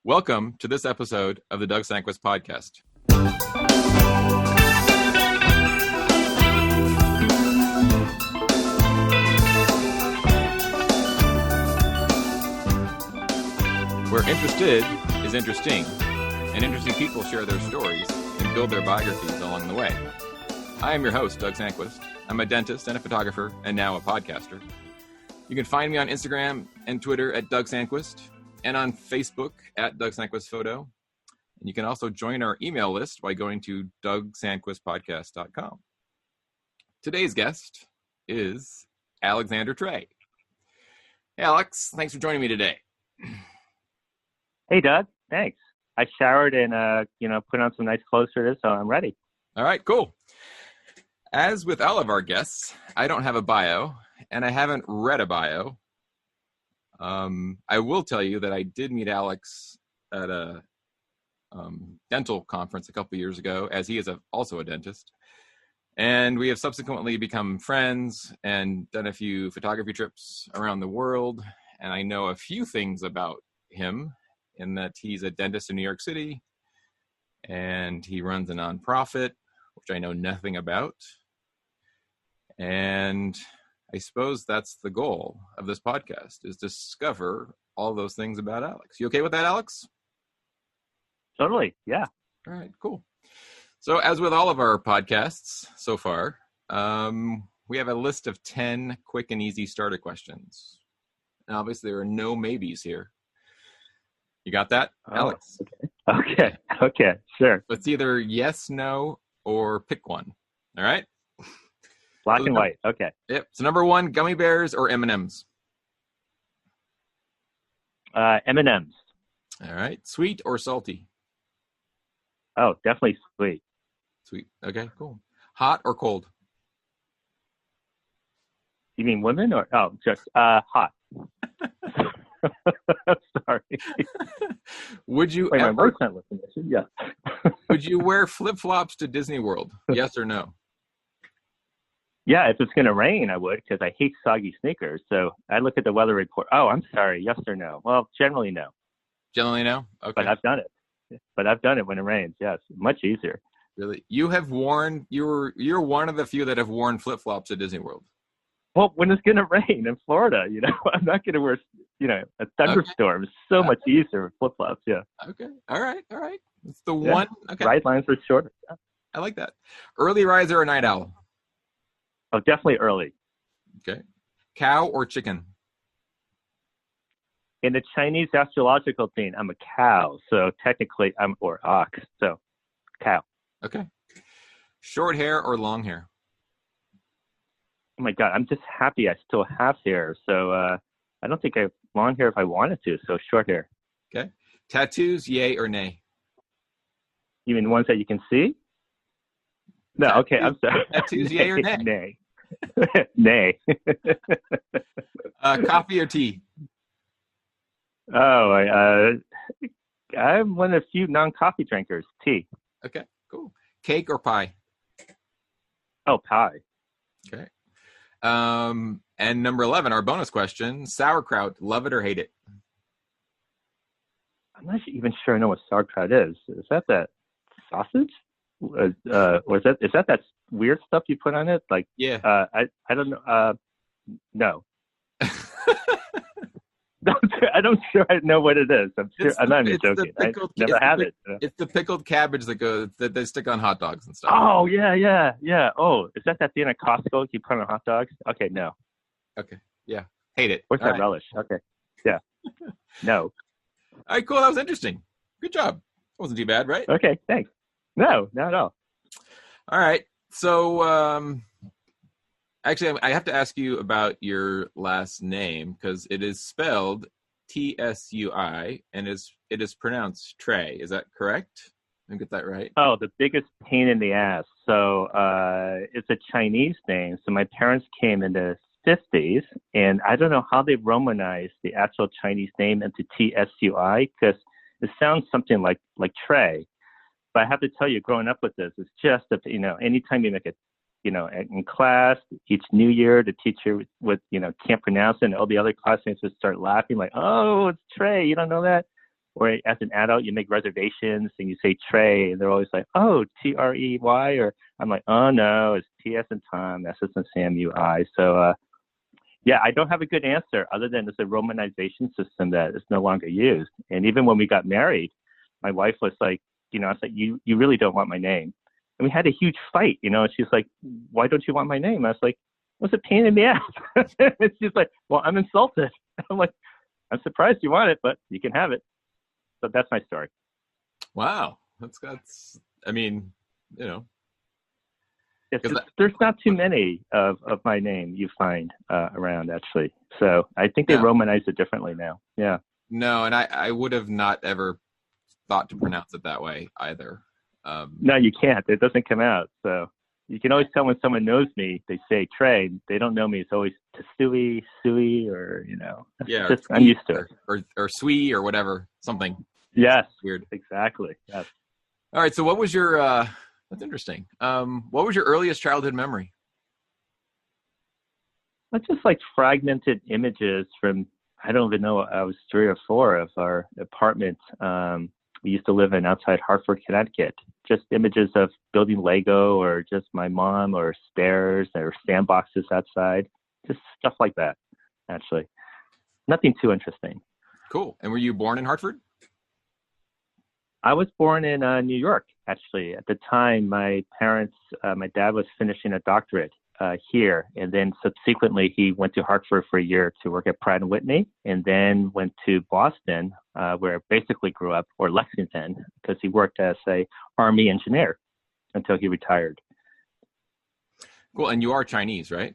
Welcome to this episode of the Doug Sanquist Podcast. Where interested is interesting, and interesting people share their stories and build their biographies along the way. I am your host, Doug Sanquist. I'm a dentist and a photographer, and now a podcaster. You can find me on Instagram and Twitter at Doug Sanquist, and on Facebook at Doug Sanquist Photo. And you can also join our email list by going to DougSanquistPodcast.com. Today's guest is Alexander Trey. Hey, Alex, thanks for joining me today. Hey, Doug. Thanks. I showered and, put on some nice clothes for this, so I'm ready. All right, cool. As with all of our guests, I don't have a bio, and I haven't read a bio. I will tell you that I did meet Alex at a dental conference a couple years ago, as he is also a dentist. And we have subsequently become friends and done a few photography trips around the world. And I know a few things about him, in that he's a dentist in New York City, and he runs a nonprofit, which I know nothing about. And I suppose that's the goal of this podcast, is discover all those things about Alex. You okay with that, Alex? Totally, yeah. All right, cool. So as with all of our podcasts so far, we have a list of 10 quick and easy starter questions. Now, obviously, there are no maybes here. You got that, Alex? Okay, sure. It's either yes, no, or pick one. All right? Black and white, okay. Yep. So number one, gummy bears or M&Ms? M&Ms. All right. Sweet or salty? Oh, definitely sweet. Sweet. Okay, cool. Hot or cold? You mean women or? Oh, just hot. Sorry. Would you Wait, my word's not listening. Yeah. Would you wear flip-flops to Disney World? Yes or no? Yeah, if it's going to rain, I would, because I hate soggy sneakers. So I look at the weather report. Oh, I'm sorry. Yes or no? Well, generally no. Generally no? Okay. But I've done it when it rains. Yes, much easier. Really? You're one of the few that have worn flip-flops at Disney World. Well, when it's going to rain in Florida, I'm not going to wear, a thunderstorm. It's so much easier with flip-flops, yeah. Okay. All right. It's the one. Okay. Right lines are shorter. Yeah. I like that. Early riser or night owl? Oh, definitely early. Okay. Cow or chicken? In the Chinese astrological thing, I'm a cow. So technically or ox. So cow. Okay. Short hair or long hair? Oh my God, I'm just happy I still have hair. So I don't think I have long hair if I wanted to. So short hair. Okay. Tattoos, yay or nay? You mean the ones that you can see? No, tattoos, okay, I'm sorry. Tattoos, yay or nay? Nay. Nay. Coffee or tea? Oh, I'm one of the few non-coffee drinkers. Tea. Okay, cool. Cake or pie? Oh, pie. Okay. And number 11, our bonus question, sauerkraut, love it or hate it? I'm not even sure I know what sauerkraut is. Is that sausage? Or is that weird stuff you put on it? Like, yeah. I don't know. No. I don't sure I know what it is. I'm not even joking. I never had it. It's the pickled cabbage that they stick on hot dogs and stuff. Oh, yeah. Oh, is that thing at Costco you put on hot dogs? Okay, no. Okay, yeah. Hate it. What's that relish? Okay, yeah. No. All right, cool. That was interesting. Good job. Wasn't too bad, right? Okay, thanks. No, not at all. All right. So, actually, I have to ask you about your last name, because it is spelled Tsui, and it is pronounced Trey. Is that correct? Did I get that right? Oh, the biggest pain in the ass. So it's a Chinese name. So my parents came in the 50s, and I don't know how they Romanized the actual Chinese name into Tsui, because it sounds something like Trey. But I have to tell you, growing up with this, it's just that, anytime you make it, in class, each new year, the teacher would, can't pronounce it, and all the other classmates would start laughing like, oh, it's Trey, you don't know that? or as an adult, you make reservations and you say Trey, and they're always like, oh, Trey, or I'm like, oh no, it's TS and Tom, S and Sam, UI. So, yeah, I don't have a good answer other than it's a romanization system that is no longer used. And even when we got married, my wife was like, I was like, you really don't want my name. And we had a huge fight, and she's like, why don't you want my name? I was like, what's a pain in the ass? And she's like, well, I'm insulted. I'm like, I'm surprised you want it, but you can have it. So that's my story. Wow. That's I mean, there's not too many of my name you find around, actually. So I think they romanize it differently now. Yeah. No, and I would have not ever thought to pronounce it that way either. No, you can't. It doesn't come out. So you can always tell when someone knows me, they say Trey. They don't know me. It's always Tsui, or, I'm used to it. Or Tsui or whatever, something. Yes. Weird. Exactly. Yes. All right. So what was your, that's interesting. What was your earliest childhood memory? It's just like fragmented images from, I don't even know, I was 3 or 4 of our apartment. We used to live in outside Hartford, Connecticut. Just images of building Lego or just my mom or stairs or sandboxes outside. Just stuff like that, actually. Nothing too interesting. Cool. And were you born in Hartford? I was born in New York, actually. At the time, my dad was finishing a doctorate here, and then subsequently he went to Hartford for a year to work at Pratt & Whitney, and then went to Boston, where I basically grew up, or Lexington, because he worked as a Army engineer until he retired. Cool. And you are Chinese, right?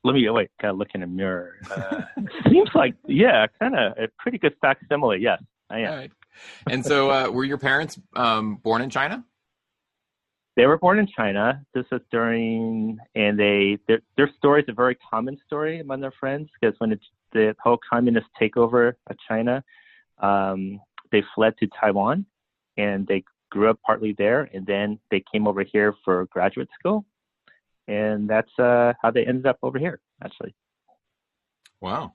Gotta look in a mirror. Seems like, kind of a pretty good facsimile. Yes, I am. All right. And so were your parents born in China? They were born in China. This was during, and their story is a very common story among their friends, because when the whole communist takeover of China, they fled to Taiwan, and they grew up partly there, and then they came over here for graduate school, and that's how they ended up over here, actually. Wow.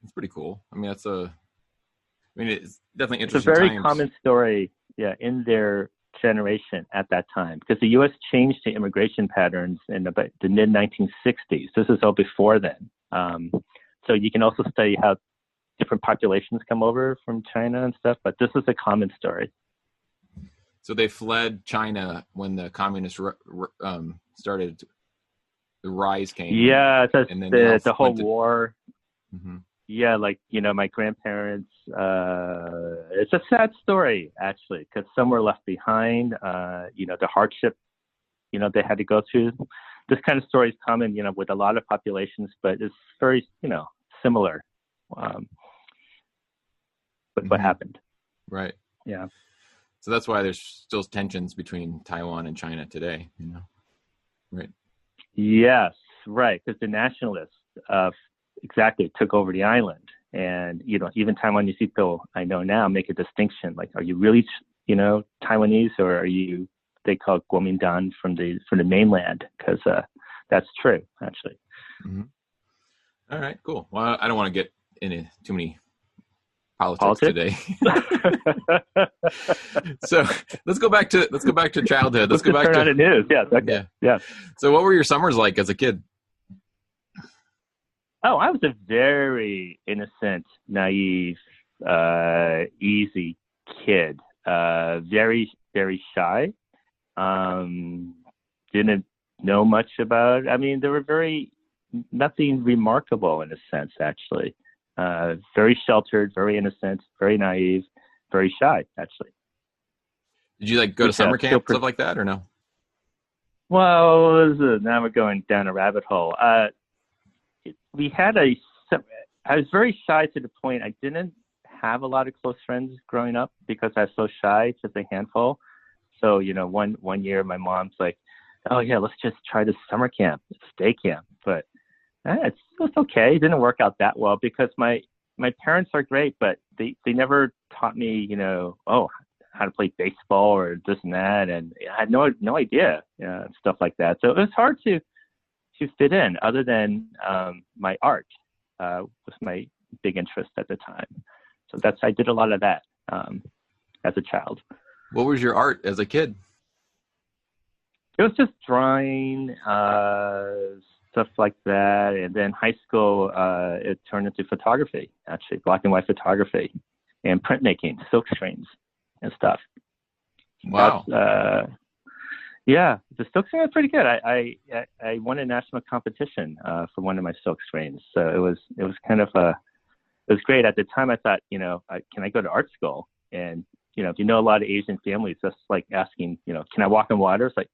That's pretty cool. I mean, it's definitely interesting. It's a very times. common story, in their generation at that time, because the U.S. changed the immigration patterns in about the mid-1960s. This is all before then. So you can also study how different populations come over from China and stuff, but this is a common story. So they fled China when the communists started, the rise came. Yeah, and then the whole war. Mm-hmm. Yeah, my grandparents, it's a sad story, actually, because some were left behind, the hardship, they had to go through. This kind of story is common, with a lot of populations, but it's very, similar with what happened. Right. Yeah. So that's why there's still tensions between Taiwan and China today, Right. Yes, right, because the nationalists exactly took over the island, and even Taiwanese people I know now make a distinction, like, are you really Taiwanese, or are you, they call it Kuomintang from the mainland, because that's true, actually. Mm-hmm. All right, cool. Well, I don't want to get into too many politics today. So let's go back to childhood. Let's go back to the news. Yes. Okay. Yeah. So what were your summers like as a kid? Oh, I was a very innocent, naive, easy kid. Very, very shy. Didn't know much about. I mean, there were nothing remarkable in a sense, actually. Very sheltered, very innocent, very naive, very shy, actually. Did you go to summer camp, stuff like that, or no? Well, now we're going down a rabbit hole. I was very shy to the point I didn't have a lot of close friends growing up because I was so shy, just a handful. So, one year my mom's like, oh yeah, let's just try this summer camp, day camp. But it's okay. It didn't work out that well because my parents are great, but they never taught me, how to play baseball or this and that. And I had no idea, stuff like that. So it was hard to fit in other than my art was my big interest at the time. So I did a lot of that as a child. What was your art as a kid? It was just drawing, stuff like that. And then high school, it turned into photography, actually, black and white photography and printmaking, silkscreens and stuff. Wow. Yeah, the silkscreen was pretty good. I won a national competition for one of my silkscreens. So it was kind of it was great. At the time, I thought, can I go to art school? And, if you know a lot of Asian families, that's like asking, can I walk on water? It's like,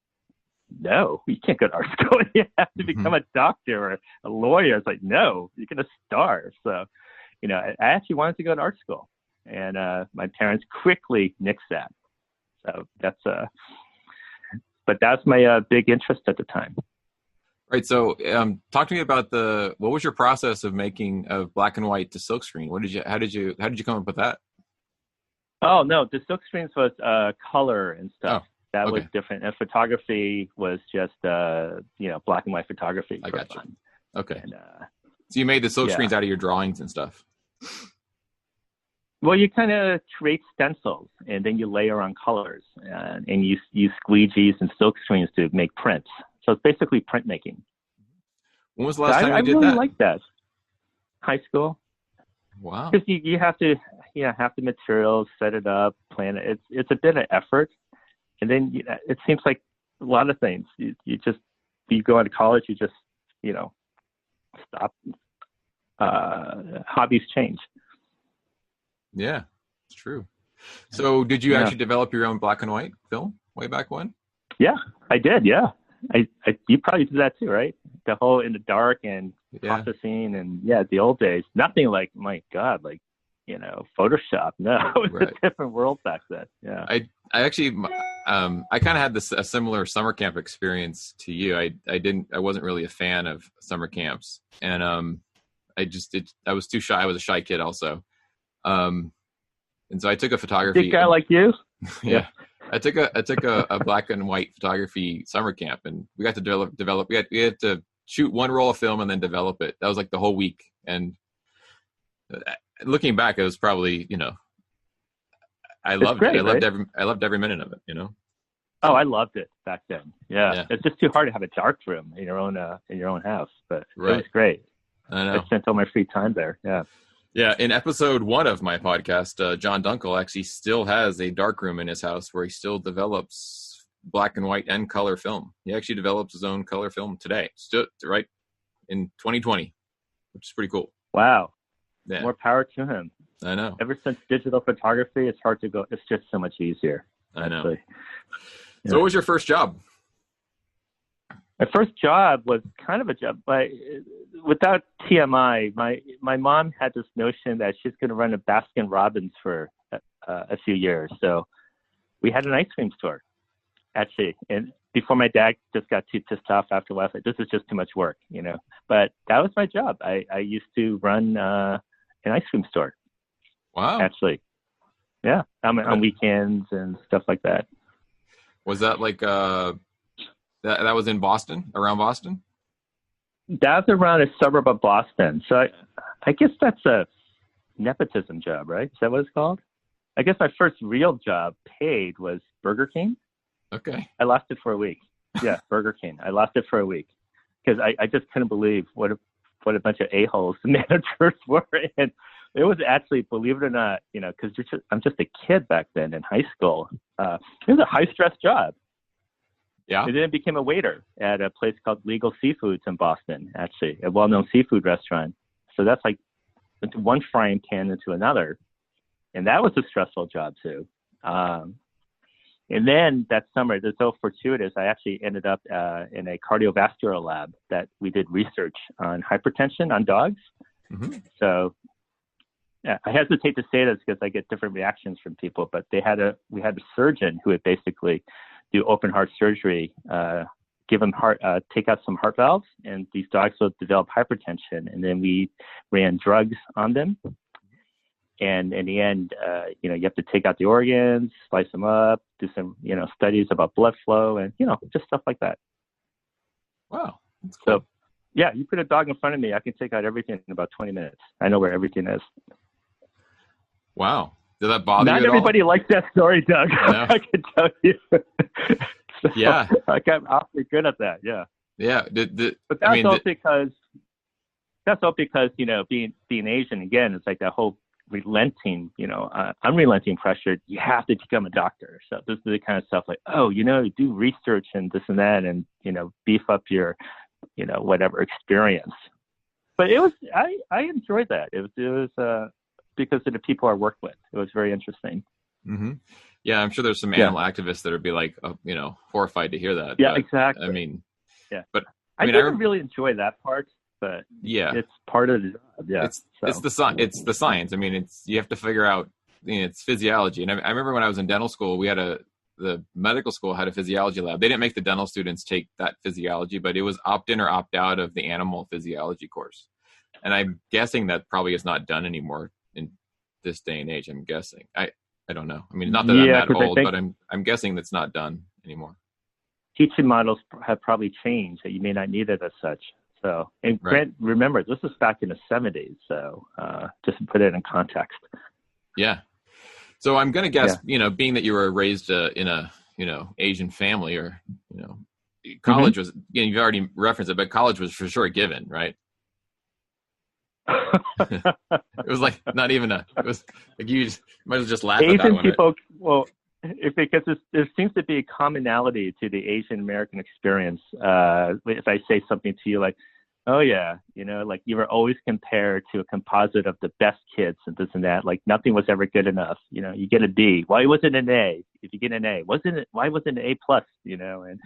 no, you can't go to art school. You have to become a doctor or a lawyer. It's like, no, you're going to starve. So, I actually wanted to go to art school. And my parents quickly nixed that. So but that's my big interest at the time. Right. So talk to me about what was your process of making of black and white to silkscreen? How did you come up with that? Oh, no, the silkscreens was color and stuff. Oh. That Okay. was different. And photography was just, black and white photography. I got you. Fun. Okay. And, so you made the silkscreens out of your drawings and stuff. Well, you kind of create stencils, and then you layer on colors, and you use squeegees and silkscreens to make prints. So it's basically printmaking. When was the last time you did that? I really that? like that. High school. Wow. Because you have to, have the materials, set it up, plan it. It's a bit of effort. And then it seems like a lot of things. You go into college, you just, stop. Hobbies change. Yeah, it's true. So did you actually develop your own black and white film way back when? Yeah, I did. Yeah. You probably did that too, right? The whole in the dark and processing and the old days, nothing like, my God, like, Photoshop. No, it was a different world back then. Yeah. I actually, I kind of had a similar summer camp experience to you. I wasn't really a fan of summer camps, and I was too shy. I was a shy kid also. And so I took a photography. Big guy like you? Yeah. I took a black and white photography summer camp, and we got to develop. We had to shoot one roll of film and then develop it. That was like the whole week. And looking back, it was probably, I loved it. I loved every minute of it. Oh, I loved it back then. Yeah. It's just too hard to have a dark room in your own house, but it was great. I know. I spent all my free time there. Yeah. Yeah, in episode 1 of my podcast, John Dunkel actually still has a darkroom in his house where he still develops black and white and color film. He actually develops his own color film today, still right in 2020, which is pretty cool. Wow. Yeah. More power to him. I know. Ever since digital photography, it's hard to go. It's just so much easier. I know. Actually. Yeah. So what was your first job? My first job was kind of a job, but without TMI, my mom had this notion that she's going to run a Baskin Robbins for a few years. So we had an ice cream store, actually. And before my dad just got too pissed off after a while, like, this is just too much work, But that was my job. I used to run an ice cream store. Wow. Actually. Yeah. On weekends and stuff like that. Was that like that was in Boston, around Boston? That's around a suburb of Boston. So I guess that's a nepotism job, right? Is that what it's called? I guess my first real job paid was Burger King. Okay. I lost it for a week. Yeah, Burger King. I lost it for a week because I just couldn't believe what a bunch of a-holes the managers were. And it was actually, believe it or not, because I'm just a kid back then in high school. It was a high-stress job. Yeah. And then I became a waiter at a place called Legal Seafoods in Boston, actually, a well-known seafood restaurant. So that's like one frying pan into another. And that was a stressful job, too. And then that summer, it's so fortuitous, I actually ended up in a cardiovascular lab that we did research on hypertension on dogs. Mm-hmm. So yeah, I hesitate to say this because I get different reactions from people, but we had a surgeon who would basically do open heart surgery, give them take out some heart valves, and these dogs will develop hypertension. And then we ran drugs on them. And in the end, you have to take out the organs, slice them up, do some, studies about blood flow and, just stuff like that. Wow. That's cool. So, Yeah, you put a dog in front of me, I can take out everything in about 20 minutes. I know where everything is. Wow. Did that bother you Not at everybody likes that story, Doug. No. I can tell you. So, Yeah. like, I'm awfully good at that. Yeah. Yeah. But that's all because being Asian, again, it's like that whole unrelenting pressure. You have to become a doctor. So this is the kind of stuff like, you do research and this and that, and beef up your whatever experience. But it was I enjoyed that. It was because of the people I worked with. It was very interesting. Mm-hmm. Yeah, I'm sure there's some animal activists that would be like, horrified to hear that. Yeah, but, exactly. I mean, yeah. But I didn't really enjoy that part, but yeah, it's part of the job. Yeah, it's the science. I mean, you have to figure out it's physiology. And I remember when I was in dental school, we had the medical school had a physiology lab. They didn't make the dental students take that physiology, but it was opt in or opt out of the animal physiology course. And I'm guessing that probably is not done anymore in this day and age. I'm guessing. I don't know. I mean, not that I'm that old, but I'm guessing that's not done anymore. Teaching models have probably changed, that you may not need it as such. So, and right. remember, this is back in the 70s. So just to put it in context. Yeah. So I'm going to guess, being that you were raised in a, Asian family, or, college was, you've already referenced it, but college was for sure a given, right? It was like not even it was like you might as well just laugh Asian at that one. People, right? Because there seems to be a commonality to the Asian American experience. If I say something to you like, oh yeah, like you were always compared to a composite of the best kids and this and that, like nothing was ever good enough. You get a B. Why wasn't an A? If you get an A, why wasn't an A plus? And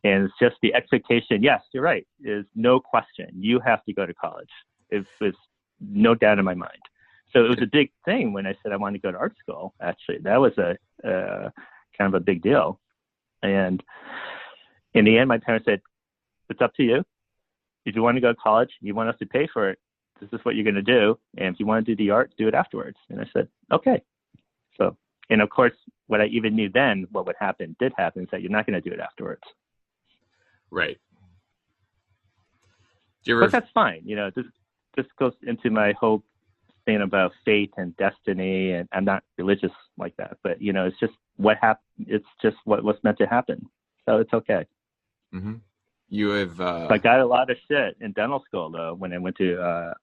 it's just the expectation. Yes, you're right. Is no question. You have to go to college. It was no doubt in my mind. So it was a big thing when I said I wanted to go to art school. Actually, that was a kind of a big deal. And in the end, my parents said, "It's up to you. If you want to go to college, you want us to pay for it. This is what you're going to do. And if you want to do the art, do it afterwards." And I said, "Okay." So, and of course, what I even knew then, what would happen, did happen, is that you're not going to do it afterwards. Right. But that's fine. This goes into my whole thing about fate and destiny, and I'm not religious like that, but it's just what happened. It's just what was meant to happen, so it's okay. Mm-hmm. You have. I got a lot of shit in dental school though when I went to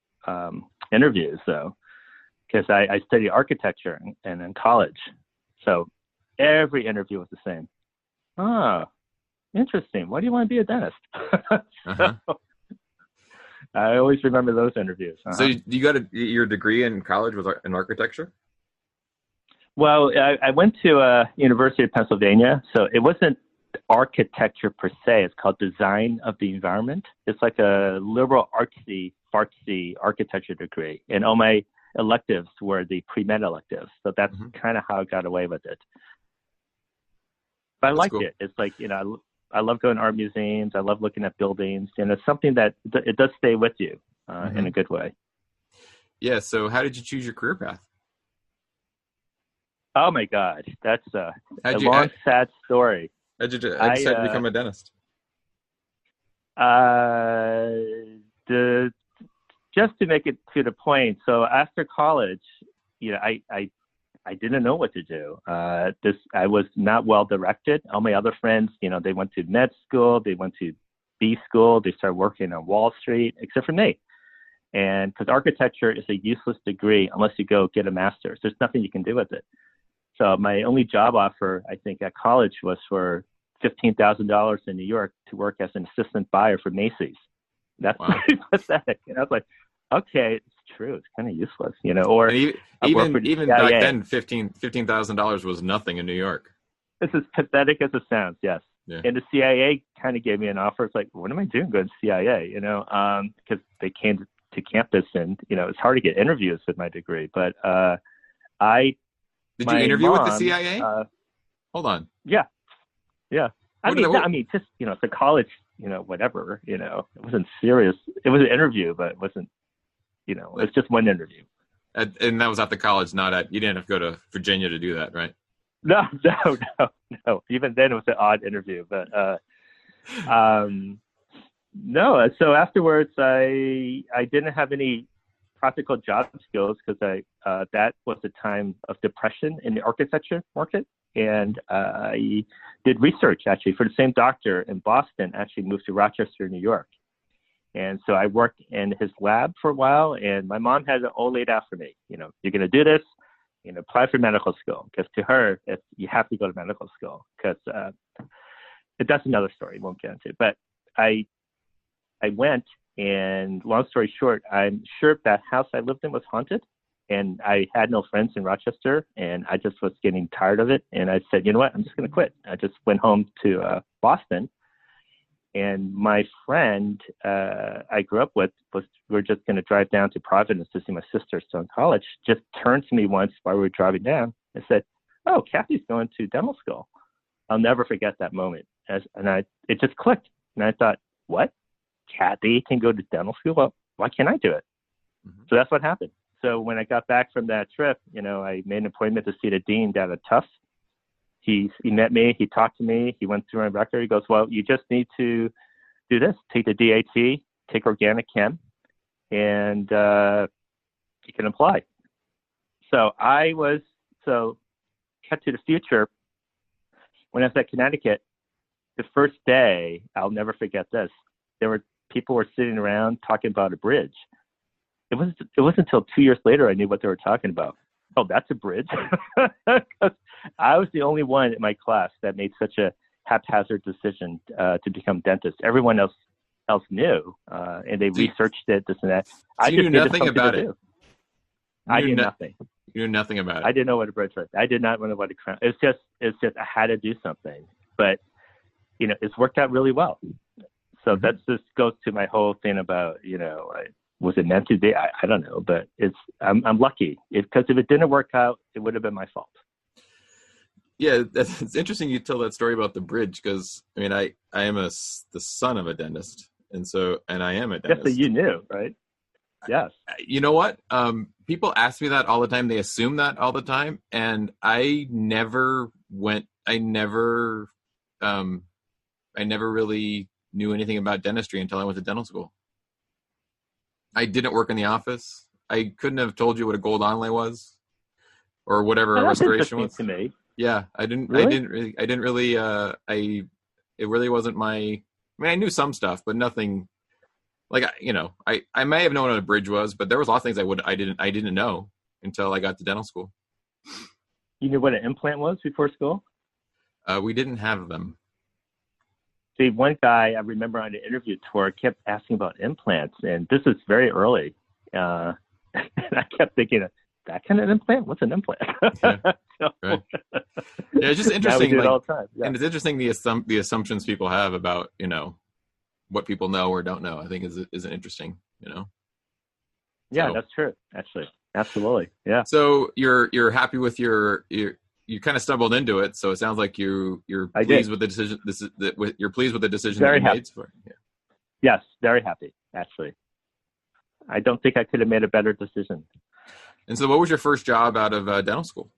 interviews, though, because I studied architecture and in college, so every interview was the same. Oh, interesting. Why do you want to be a dentist? So, I always remember those interviews. So you got your degree in college was in architecture? Well, I went to University of Pennsylvania, so it wasn't architecture per se. It's called design of the environment. It's like a liberal artsy architecture degree, and all my electives were the pre-med electives. So that's kind of how I got away with it. But I liked it. It's like I love going to art museums. I love looking at buildings, and it's something that it does stay with you in a good way. Yeah. So how did you choose your career path? Oh my God, that's a sad story. How'd you decide to become a dentist? Just to make it to the point. So after college, I didn't know what to do. I was not well directed. All my other friends, they went to med school, they went to B school, they started working on Wall Street, except for me. And because architecture is a useless degree unless you go get a master's. There's nothing you can do with it. So my only job offer, I think, at college was for $15,000 in New York to work as an assistant buyer for Macy's. That's pretty pathetic. And I was like, okay, it's true. It's kind of useless, Or even back then, $15,000 was nothing in New York. It's as pathetic as it sounds. Yes. Yeah. And the CIA kind of gave me an offer. It's like, what am I doing going to CIA? Because they came to campus, and it's hard to get interviews with my degree. But did you interview with the CIA? Hold on. Yeah. I mean, just it's a college, whatever. It wasn't serious. It was an interview, but it wasn't. It's just one interview. And that was at the college, not at. You didn't have to go to Virginia to do that, right? No. Even then, it was an odd interview. But No, so afterwards, I didn't have any practical job skills because I that was the time of depression in the architecture market, and I did research actually for the same doctor in Boston. Actually, moved to Rochester, New York, and so I worked in his lab for a while. And my mom had it all laid out for me. You're going to do this. Apply for medical school because to her, you have to go to medical school because that's another story. Won't get into. But I went, and long story short, I'm sure that house I lived in was haunted, and I had no friends in Rochester, and I just was getting tired of it. And I said, you know what, I'm just going to quit. I just went home to Boston, and my friend I grew up with we were just going to drive down to Providence to see my sister still in college. Just turned to me once while we were driving down and said, "Oh, Kathy's going to dental school." I'll never forget that moment. It just clicked, and I thought, what? Kathy can go to dental school? Well, why can't I do it? Mm-hmm. So that's what happened. So when I got back from that trip, I made an appointment to see the dean down at Tufts. He met me. He talked to me. He went through my record. He goes, well, you just need to do this. Take the DAT, take organic chem, and you can apply. So cut to the future. When I was at Connecticut, the first day, I'll never forget this. People were sitting around talking about a bridge. It wasn't until 2 years later I knew what they were talking about. Oh, that's a bridge. I was the only one in my class that made such a haphazard decision to become dentist. Everyone else knew, and they researched it, this and that. I just knew nothing about it. I knew nothing. You knew nothing about it. I didn't know what a bridge was. I did not know what a crown. It's just I had to do something. But it's worked out really well. So that just goes to my whole thing about, was it meant to be? I don't know, but I'm lucky because if it didn't work out, it would have been my fault. Yeah, it's interesting you tell that story about the bridge because I am the son of a dentist, and I am a dentist. Yes, so you knew, right? Yes. You know what? People ask me that all the time. They assume that all the time, and I never really knew anything about dentistry until I went to dental school. I didn't work in the office. I couldn't have told you what a gold onlay was or whatever a restoration was. To me. Yeah, I didn't. Really? It really wasn't my. I knew some stuff, but nothing. Like I may have known what a bridge was, but there was a lot of things I didn't know until I got to dental school. You knew what an implant was before school? We didn't have them. See, one guy I remember on the interview tour kept asking about implants, and this is very early. And I kept thinking, that kind of implant? What's an implant? Yeah, right. Yeah, it's just interesting. We do it all the time. Yeah. And it's interesting the assumptions people have about what people know or don't know. I think is interesting. Yeah, so, that's true. Actually, absolutely. Yeah. So you're happy with you kind of stumbled into it, so it sounds like you're pleased with the decision. You're pleased with the decision very that you happy. made. Yeah. Yes, very happy. Actually, I don't think I could have made a better decision. And so, what was your first job out of dental school?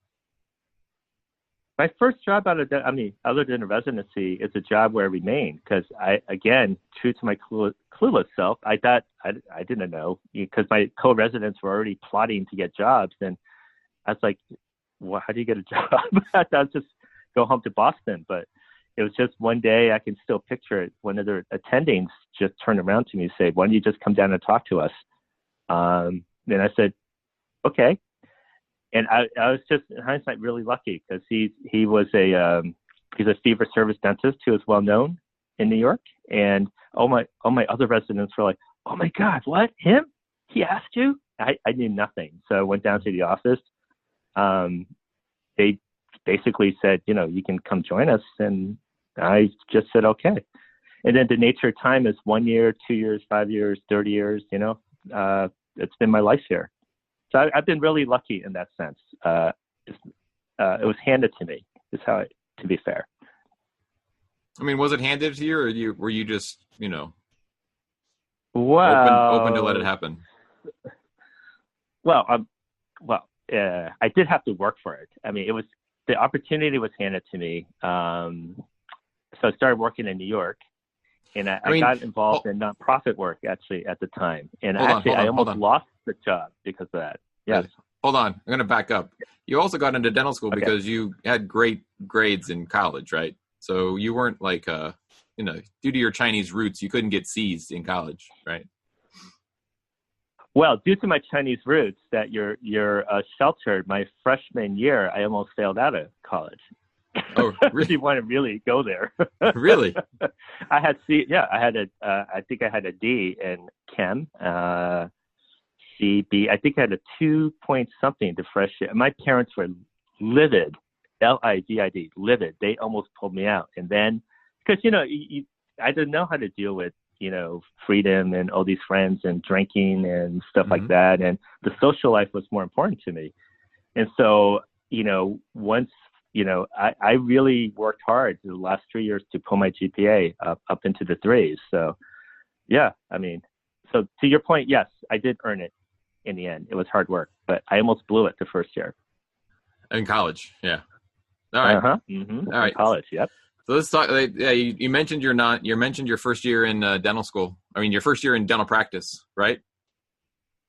My first job other than a residency, it's a job where I remained because again, true to my clueless self, I thought I didn't know because my co-residents were already plotting to get jobs, and I was like, well, how do you get a job? I thought I'd just go home to Boston. But it was just one day, I can still picture it. One of their attendings just turned around to me and said, why don't you just come down and talk to us? And I said, okay. And I was just, in hindsight, really lucky because he's a fee for service dentist who is well known in New York. And all my other residents were like, oh my God, what? Him? He asked you? I knew nothing. So I went down to the office. They basically said, you can come join us. And I just said, okay. And then the nature of time is 1 year, 2 years, 5 years, 30 years, it's been my life here. So I've been really lucky in that sense. It was handed to me, is how to be fair. Was it handed to you or were you just, open to let it happen? Well, I did have to work for it. The opportunity was handed to me. So I started working in New York. And I I mean, got involved in nonprofit work actually at the time. And hold on, I hold almost on. lost the job because of that. Yes. Hold on. I'm going to back up. You also got into dental school Okay. because you had great grades in college, right? So you weren't like, due to your Chinese roots, you couldn't get C's in college, right? Well, due to my Chinese roots, that you're sheltered. My freshman year, I almost failed out of college. Oh, really? If you want to really go there. Really? I had C. Yeah, I think I had a D in chem. C, B. I think I had a 2 point something the fresh year. My parents were livid, livid, livid. They almost pulled me out, and then because I didn't know how to deal with freedom and all these friends and drinking and stuff like that, and the social life was more important to me. And so once I really worked hard the last 3 years to pull my GPA up into the threes. So yeah, I mean, so to your point, yes, I did earn it in the end. It was hard work, but I almost blew it the first year. In college, yeah. All right. Uh-huh. Mm-hmm. All right. In college, yep. So let's talk. Yeah, you mentioned you mentioned your first year in dental school. I mean, your first year in dental practice, right?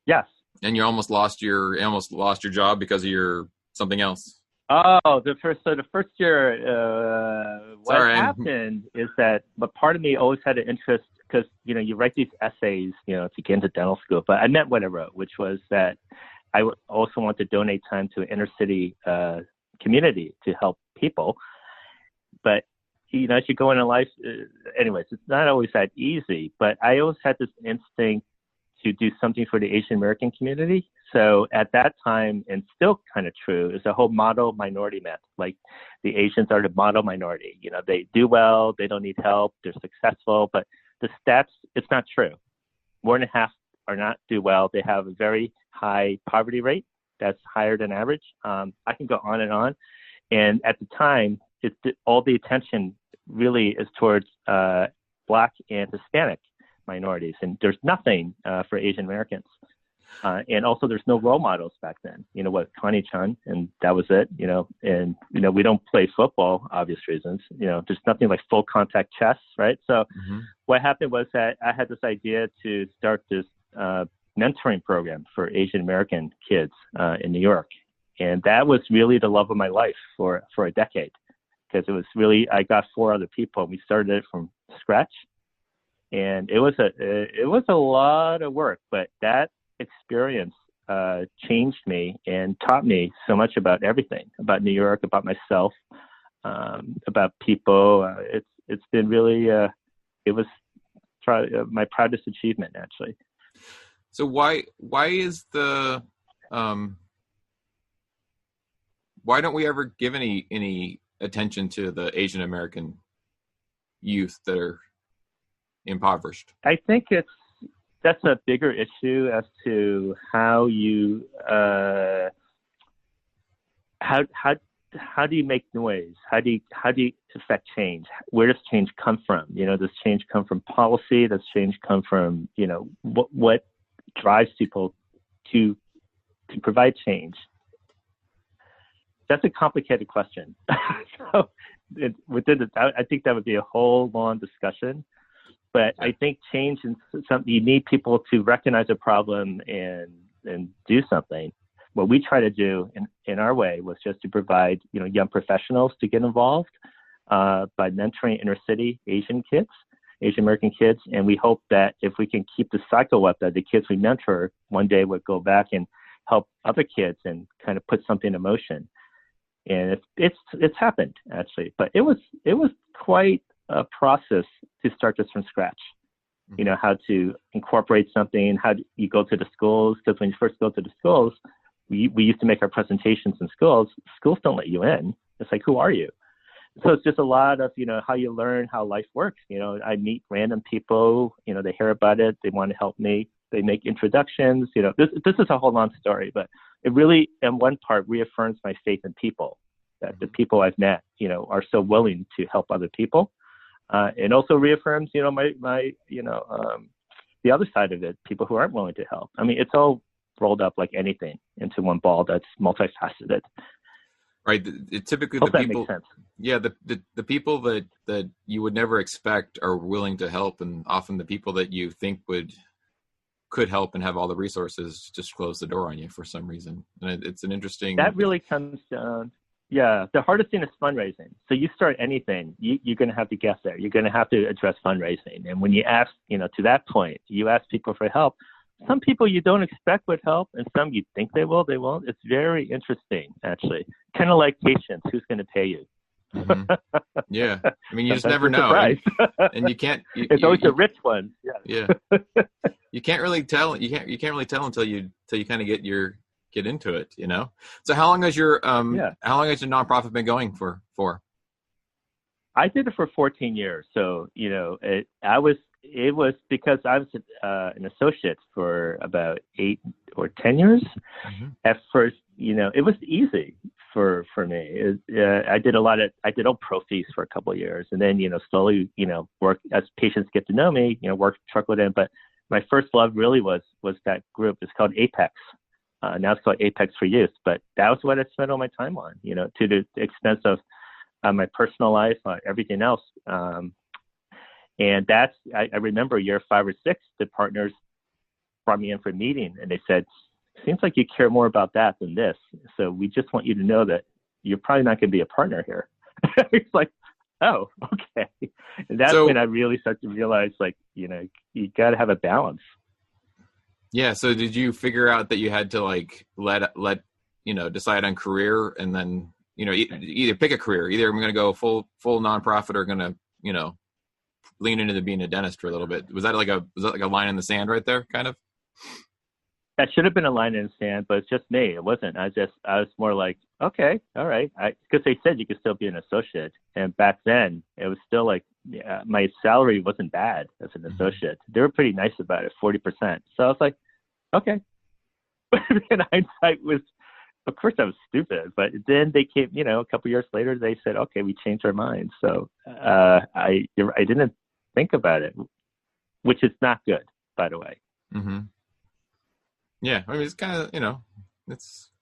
Yes. And you almost lost your job because of something else. Oh, the first year, what happened is that, but part of me always had an interest because, you write these essays, to get into dental school, but I meant what I wrote, which was that I would also want to donate time to an inner city community to help people. But, as you go into life, anyways, it's not always that easy, but I always had this instinct to do something for the Asian American community. So at that time, and still kind of true, is the whole model minority myth. Like the Asians are the model minority. They do well, they don't need help, they're successful. But the stats, it's not true. More than half are not do well. They have a very high poverty rate that's higher than average. I can go on. And at the time, all the attention really is towards Black and Hispanic minorities, and there's nothing for Asian Americans. And also there's no role models back then, Connie Chun, and that was it, and, we don't play football, obvious reasons, there's nothing like full contact chess, right? So what happened was that I had this idea to start this mentoring program for Asian American kids in New York. And that was really the love of my life for a decade, because it was really, I got 4 other people, and we started it from scratch. And it was a lot of work, but that experience changed me and taught me so much about everything, about New York, about myself, about people. It's been really, it was my proudest achievement, actually. So why is why don't we ever give any attention to the Asian American youth that are impoverished? I think that's a bigger issue as to how you how do you make noise? How do you affect change? Where does change come from? Does change come from policy? Does change come from what drives people to provide change? That's a complicated question. So I think that would be a whole long discussion. But I think change is something you need people to recognize a problem and do something. What we try to do in our way was just to provide young professionals to get involved by mentoring inner city Asian American kids, and we hope that if we can keep the cycle up, that the kids we mentor one day would go back and help other kids and kind of put something in motion. And it's happened, actually, but it was quite a process to start this from scratch. How to incorporate something, how do you go to the schools, because when you first go to the schools, we used to make our presentations in schools don't let you in. It's like, who are you? So it's just a lot of how you learn how life works. I meet random people, they hear about it, they want to help me, they make introductions. This is a whole long story, but it really, in one part, reaffirms my faith in people, that the people I've met, are so willing to help other people. And also reaffirms, my the other side of it, people who aren't willing to help. I mean, it's all rolled up like anything into one ball that's multifaceted. Right. Typically the Hope that people, makes sense. yeah, the people that you would never expect are willing to help, and often the people that you think could help and have all the resources just close the door on you for some reason. And it's an interesting. That really comes down. Yeah, the hardest thing is fundraising. So you start anything, you're going to have to get there. You're going to have to address fundraising. And when you ask, to that point, you ask people for help. Some people you don't expect would help, and some you think they will, they won't. It's very interesting, actually. Kind of like patience. Who's going to pay you? Mm-hmm. Yeah, I mean, you just That's never a know, and you can't. It's always the rich ones. Yeah. You can't really tell. You can't really tell until you kind of get into it. So how long has your nonprofit been going for? I did it for 14 years. So it was because I was an associate for about 8 or 10 years. Mm-hmm. At first, it was easy for me. I did all pro fees for a couple of years, and then slowly work as patients get to know me. Work trickled in. But my first love really was that group. It's called Apex. Now it's called Apex for Youth. But that was what I spent all my time on. To the expense of my personal life, everything else. And I remember year 5 or 6, the partners brought me in for a meeting, and they said, seems like you care more about that than this. So we just want you to know that you're probably not going to be a partner here. It's like, oh, okay. And that's when I really started to realize, you got to have a balance. Yeah. So did you figure out that you had to let decide on career, and then, either pick a career, either I'm going to go full nonprofit, or going to, lean into being a dentist for a little bit? Was that like a line in the sand right there, kind of? That should have been a line in the sand, but it's just me. It wasn't. I was more like, okay, all right. Because they said you could still be an associate. And back then it was still my salary wasn't bad as an associate. They were pretty nice about it, 40%. So I was like, okay. But in hindsight of course I was stupid, but then they came, a couple years later, they said, okay, we changed our minds. So I didn't think about it, which is not good, by the way. Mm-hmm. Yeah, I mean, it's kind of, this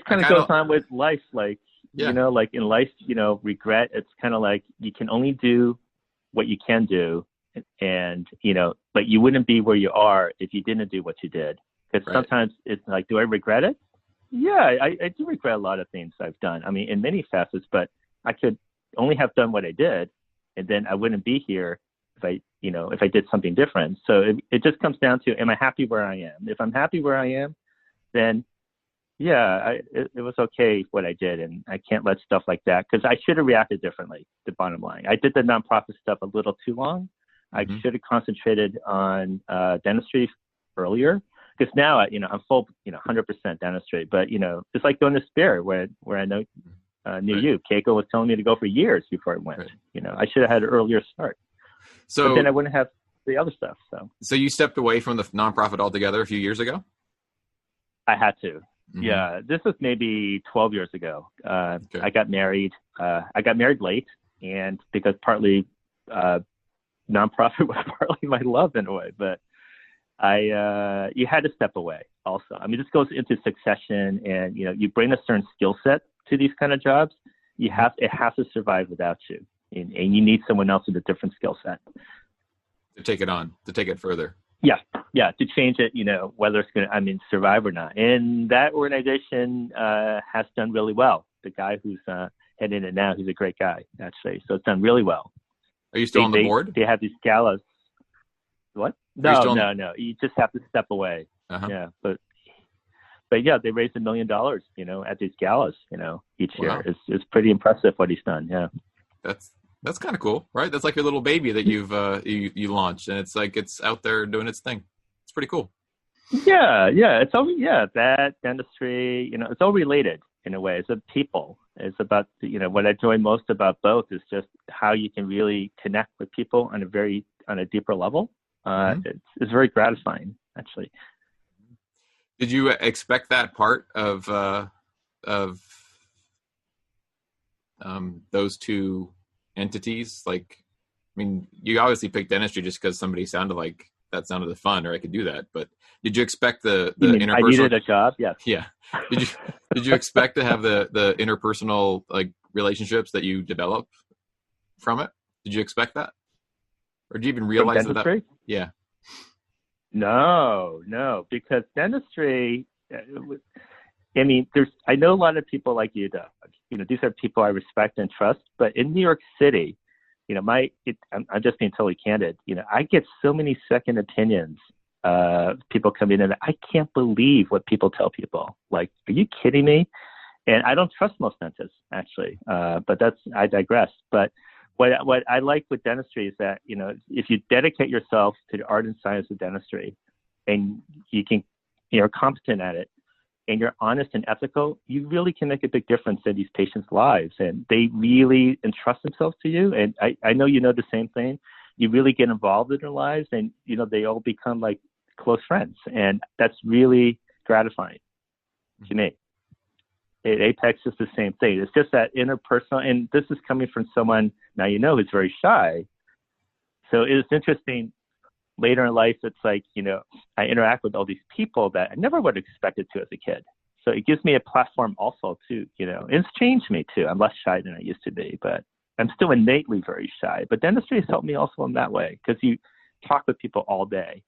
kind of goes on with life. In life, regret, it's kind of like you can only do what you can do. And, but you wouldn't be where you are if you didn't do what you did. Because sometimes it's like, do I regret it? Yeah, I do regret a lot of things I've done. I mean, in many facets, but I could only have done what I did, and then I wouldn't be here if I did something different. So it just comes down to, am I happy where I am? If I'm happy where I am, then yeah, it was okay what I did, and I can't let stuff like that, because I should have reacted differently. The bottom line, I did the nonprofit stuff a little too long. Mm-hmm. I should have concentrated on dentistry earlier. Because now, I'm full, 100% dentistry. But, it's like going to Spear, where I knew you. Keiko was telling me to go for years before I went. Right. I should have had an earlier start. So but then I wouldn't have the other stuff. So you stepped away from the nonprofit altogether a few years ago? I had to. Mm-hmm. Yeah, this was maybe 12 years ago. Okay. I got married. I got married late, and because partly nonprofit was partly my love in a way, but you had to step away also. I mean, this goes into succession, and, you bring a certain skill set to these kind of jobs. It has to survive without you. And you need someone else with a different skill set. To take it further. Yeah. Yeah. To change it, whether it's going to, survive or not. And that organization has done really well. The guy who's heading it now, he's a great guy, actually. So it's done really well. Are you still on the board? They have these galas. What? No. You just have to step away. Uh-huh. Yeah, but yeah, they raised $1 million, at these galas, each year. It's pretty impressive what he's done. Yeah, that's kind of cool, right? That's like your little baby that you've you launched, and it's out there doing its thing. It's pretty cool. Yeah, it's all that dentistry, it's all related in a way. It's a people. It's about what I enjoy most about both is just how you can really connect with people on a deeper level. It's very gratifying, actually. Did you expect that part of those two entities? You obviously picked dentistry just because somebody sounded like that sounded fun, or I could do that. But did you expect the You mean interpersonal? I needed a job? Yes. Yeah. Did you expect to have the interpersonal like relationships that you develop from it? Did you expect that, or did you even realize From dentistry? Yeah. No, because dentistry. I mean, I know a lot of people like you, Doug. You know, these are people I respect and trust. But in New York City, you know, I'm just being totally candid. You know, I get so many second opinions. People come in and I can't believe what people tell people. Like, are you kidding me? And I don't trust most dentists, actually. But I digress. But what I like with dentistry is that, you know, if you dedicate yourself to the art and science of dentistry, and you're competent at it, and you're honest and ethical, you really can make a big difference in these patients' lives. And they really entrust themselves to you. And I know you know the same thing. You really get involved in their lives, and, you know, they all become like close friends. And that's really gratifying to me. At Apex is the same thing. It's just that interpersonal, and this is coming from someone, now you know, who's very shy. So it's interesting. Later in life, it's like, you know, I interact with all these people that I never would have expected to as a kid. So it gives me a platform also to, you know, it's changed me too. I'm less shy than I used to be, but I'm still innately very shy. But dentistry has helped me also in that way, because you talk with people all day.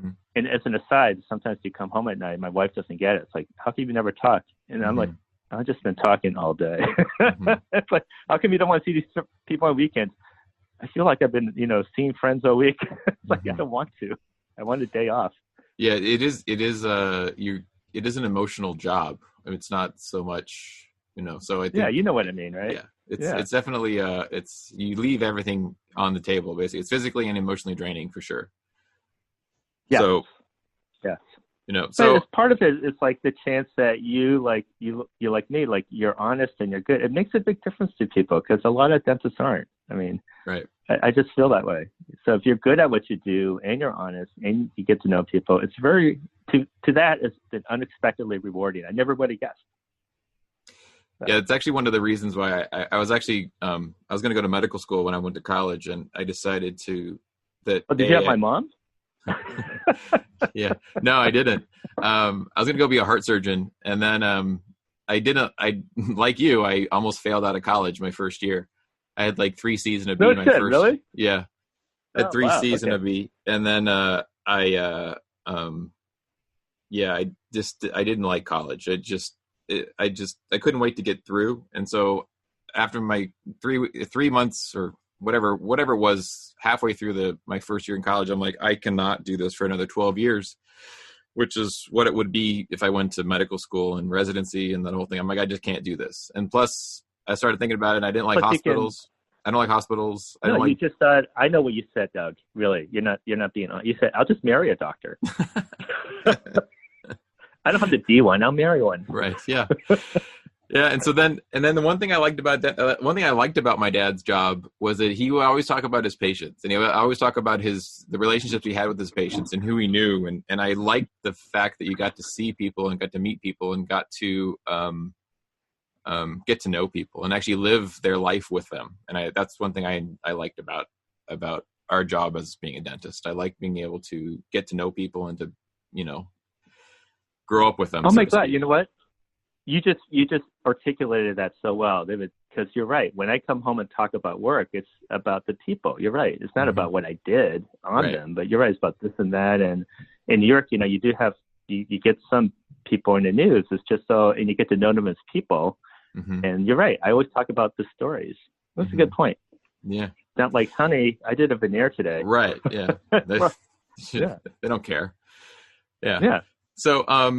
Mm-hmm. And as an aside, sometimes you come home at night, my wife doesn't get it. It's like, how come you never talk? And I'm like, I've just been talking all day. It's like, how come you don't want to see these people on weekends? I feel like I've been, you know, seeing friends all week. It's like, I don't want to. I want a day off. Yeah, it is an emotional job. I mean, it's not so much, you know, so I think. Yeah, you know what I mean, right? Yeah. It's definitely, you leave everything on the table, basically. It's physically and emotionally draining for sure. Yeah. So, yes. You know, so as part of it, it's like the chance that you like me, like you're honest and you're good. It makes a big difference to people, because a lot of dentists aren't. I mean, right. I just feel that way. So if you're good at what you do and you're honest and you get to know people, it's very, to that, it's been unexpectedly rewarding. I never would have guessed. So. Yeah, it's actually one of the reasons why I was actually, I was going to go to medical school when I went to college, and I decided did you have my mom? Yeah, no, I didn't. I was going to go be a heart surgeon. And then like you, I almost failed out of college my first year. I had like 3 C's and a B. No shit, really? Yeah. I had 3 C's and a B. And then I didn't like college. I couldn't wait to get through. And so after my 3 months or whatever it was, halfway through my first year in college, I'm like, I cannot do this for another 12 years, which is what it would be if I went to medical school and residency and that whole thing. I'm like, I just can't do this. And plus I started thinking about it, and I didn't like hospitals. I don't like hospitals. You just thought, I know what you said, Doug. Really, you're not being honest. You said, I'll just marry a doctor. I don't have to be one. I'll marry one. Right. Yeah. Yeah. And then the one thing I liked about my dad's job was that he would always talk about his patients, and he would always talk about the relationships he had with his patients and who he knew. And I liked the fact that you got to see people and got to meet people and got to, get to know people and actually live their life with them. And that's one thing I liked about our job as being a dentist. I like being able to get to know people and to, you know, grow up with them. Oh my God. You know what? You just articulated that so well, David, because you're right. When I come home and talk about work, it's about the people. You're right. It's not about what I did on them, but you're right. It's about this and that. And in New York, you know, you do have, you get some people in the news. It's just and you get to know them as people. Mm-hmm. And you're right. I always talk about the stories. That's a good point. Yeah. Not like, honey, I did a veneer today. Right. Yeah. They don't care. Yeah. Yeah. So, all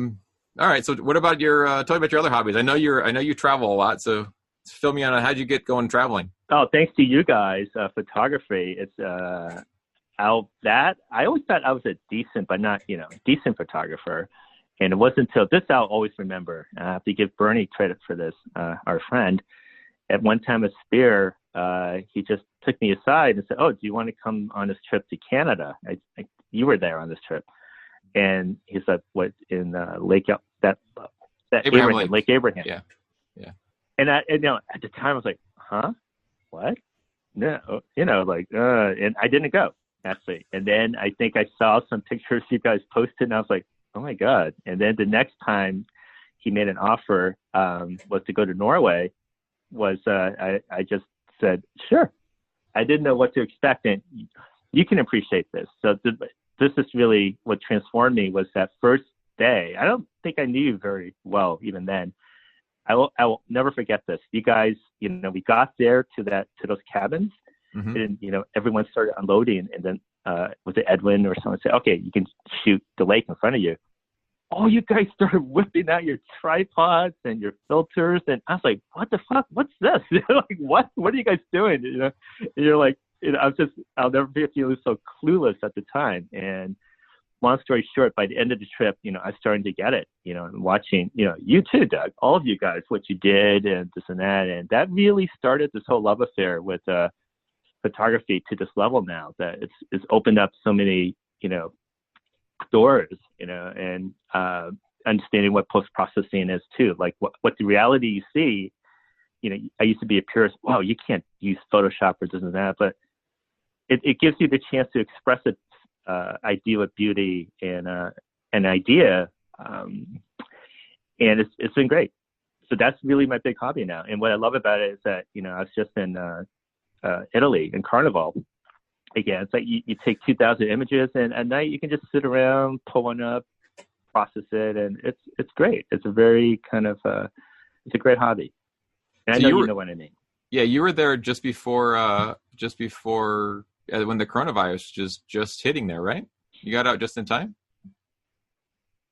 right. So what about tell me about your other hobbies? I know you travel a lot. So fill me on how'd you get going traveling? Oh, thanks to you guys. Photography. It's, I always thought I was a decent, but not, you know, decent photographer. And it wasn't until this I'll always remember. I have to give Bernie credit for this, our friend. At one time at Spear, he just took me aside and said, "Oh, do you want to come on this trip to Canada? You were there on this trip." And he said, "What in Lake Abraham, Lake Abraham?" Yeah, yeah. And you know, at the time I was like, "Huh? What? No, you know, like." And I didn't go. actually. And then I think I saw some pictures you guys posted, and I was like, oh my God. And then the next time he made an offer was to go to Norway. I just said, sure. I didn't know what to expect, and you can appreciate this. So this is really what transformed me was that first day. I don't think I knew you very well even then. I will never forget this. You guys, we got there to those cabins, Mm-hmm. and everyone started unloading, and then was it Edwin or someone said, okay, you can shoot the lake in front of you. Oh, you guys started whipping out your tripods and your filters, and I was like, what the fuck? What's this? Like, what are you guys doing? And you're like, I'll never forget feeling so clueless at the time. And long story short, by the end of the trip, I was starting to get it, and watching, you too, Doug, all of you guys, what you did and this and that. And that really started this whole love affair with photography to this level now that it's opened up so many, doors, and understanding what post-processing is too. Like what the reality you see, I used to be a purist. Well, you can't use Photoshop or this and that, but it gives you the chance to express it. Idea of beauty and an idea, and it's been great. So that's really my big hobby now. And what I love about it is that I was just in Italy in Carnival. Again, it's like you take 2,000 images, and at night you can just sit around, pull one up, process it, and it's great. It's a very kind of it's a great hobby. And so I know you know what I mean. Yeah, you were there just before when the coronavirus just hitting there, right? You got out just in time?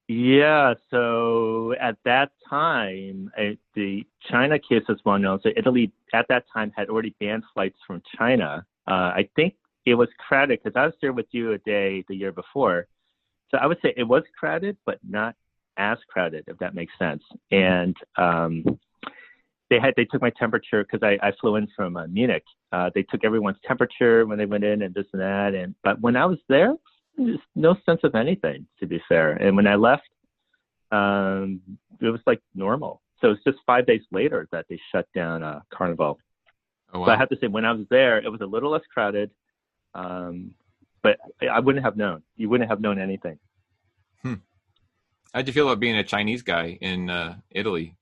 Yeah, so at that time, the China case was well known. So Italy at that time had already banned flights from China. I think it was crowded because I was there with you a day the year before. So I would say it was crowded, but not as crowded, if that makes sense. And they took my temperature because I flew in from Munich. They took everyone's temperature when they went in and this and that. But when I was there, there's no sense of anything, to be fair. And when I left, it was like normal. So it's just 5 days later that they shut down Carnival. Oh, wow. So I have to say, when I was there, it was a little less crowded. But I wouldn't have known. You wouldn't have known anything. How'd you feel about being a Chinese guy in Italy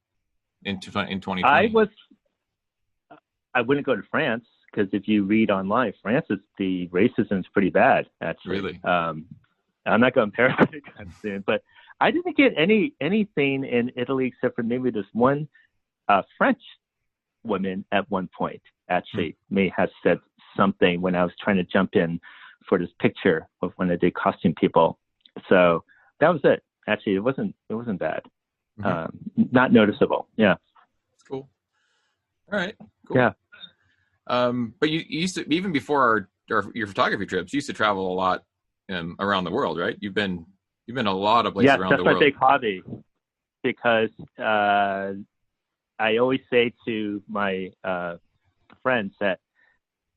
in 2020? I wouldn't go to France because if you read online, the racism is pretty bad, actually. Really? I'm not going to paraphrase anytime soon, but I didn't get anything in Italy except for maybe this one French woman at one point actually may have said something when I was trying to jump in for this picture of when I did costume people. So that was it. Actually, it wasn't bad. Not noticeable. Yeah. That's cool. All right. Cool. Yeah. But you used to, even before your photography trips, you used to travel a lot around the world, right? You've been a lot of places around the world. Yeah, that's my big hobby because I always say to my friends that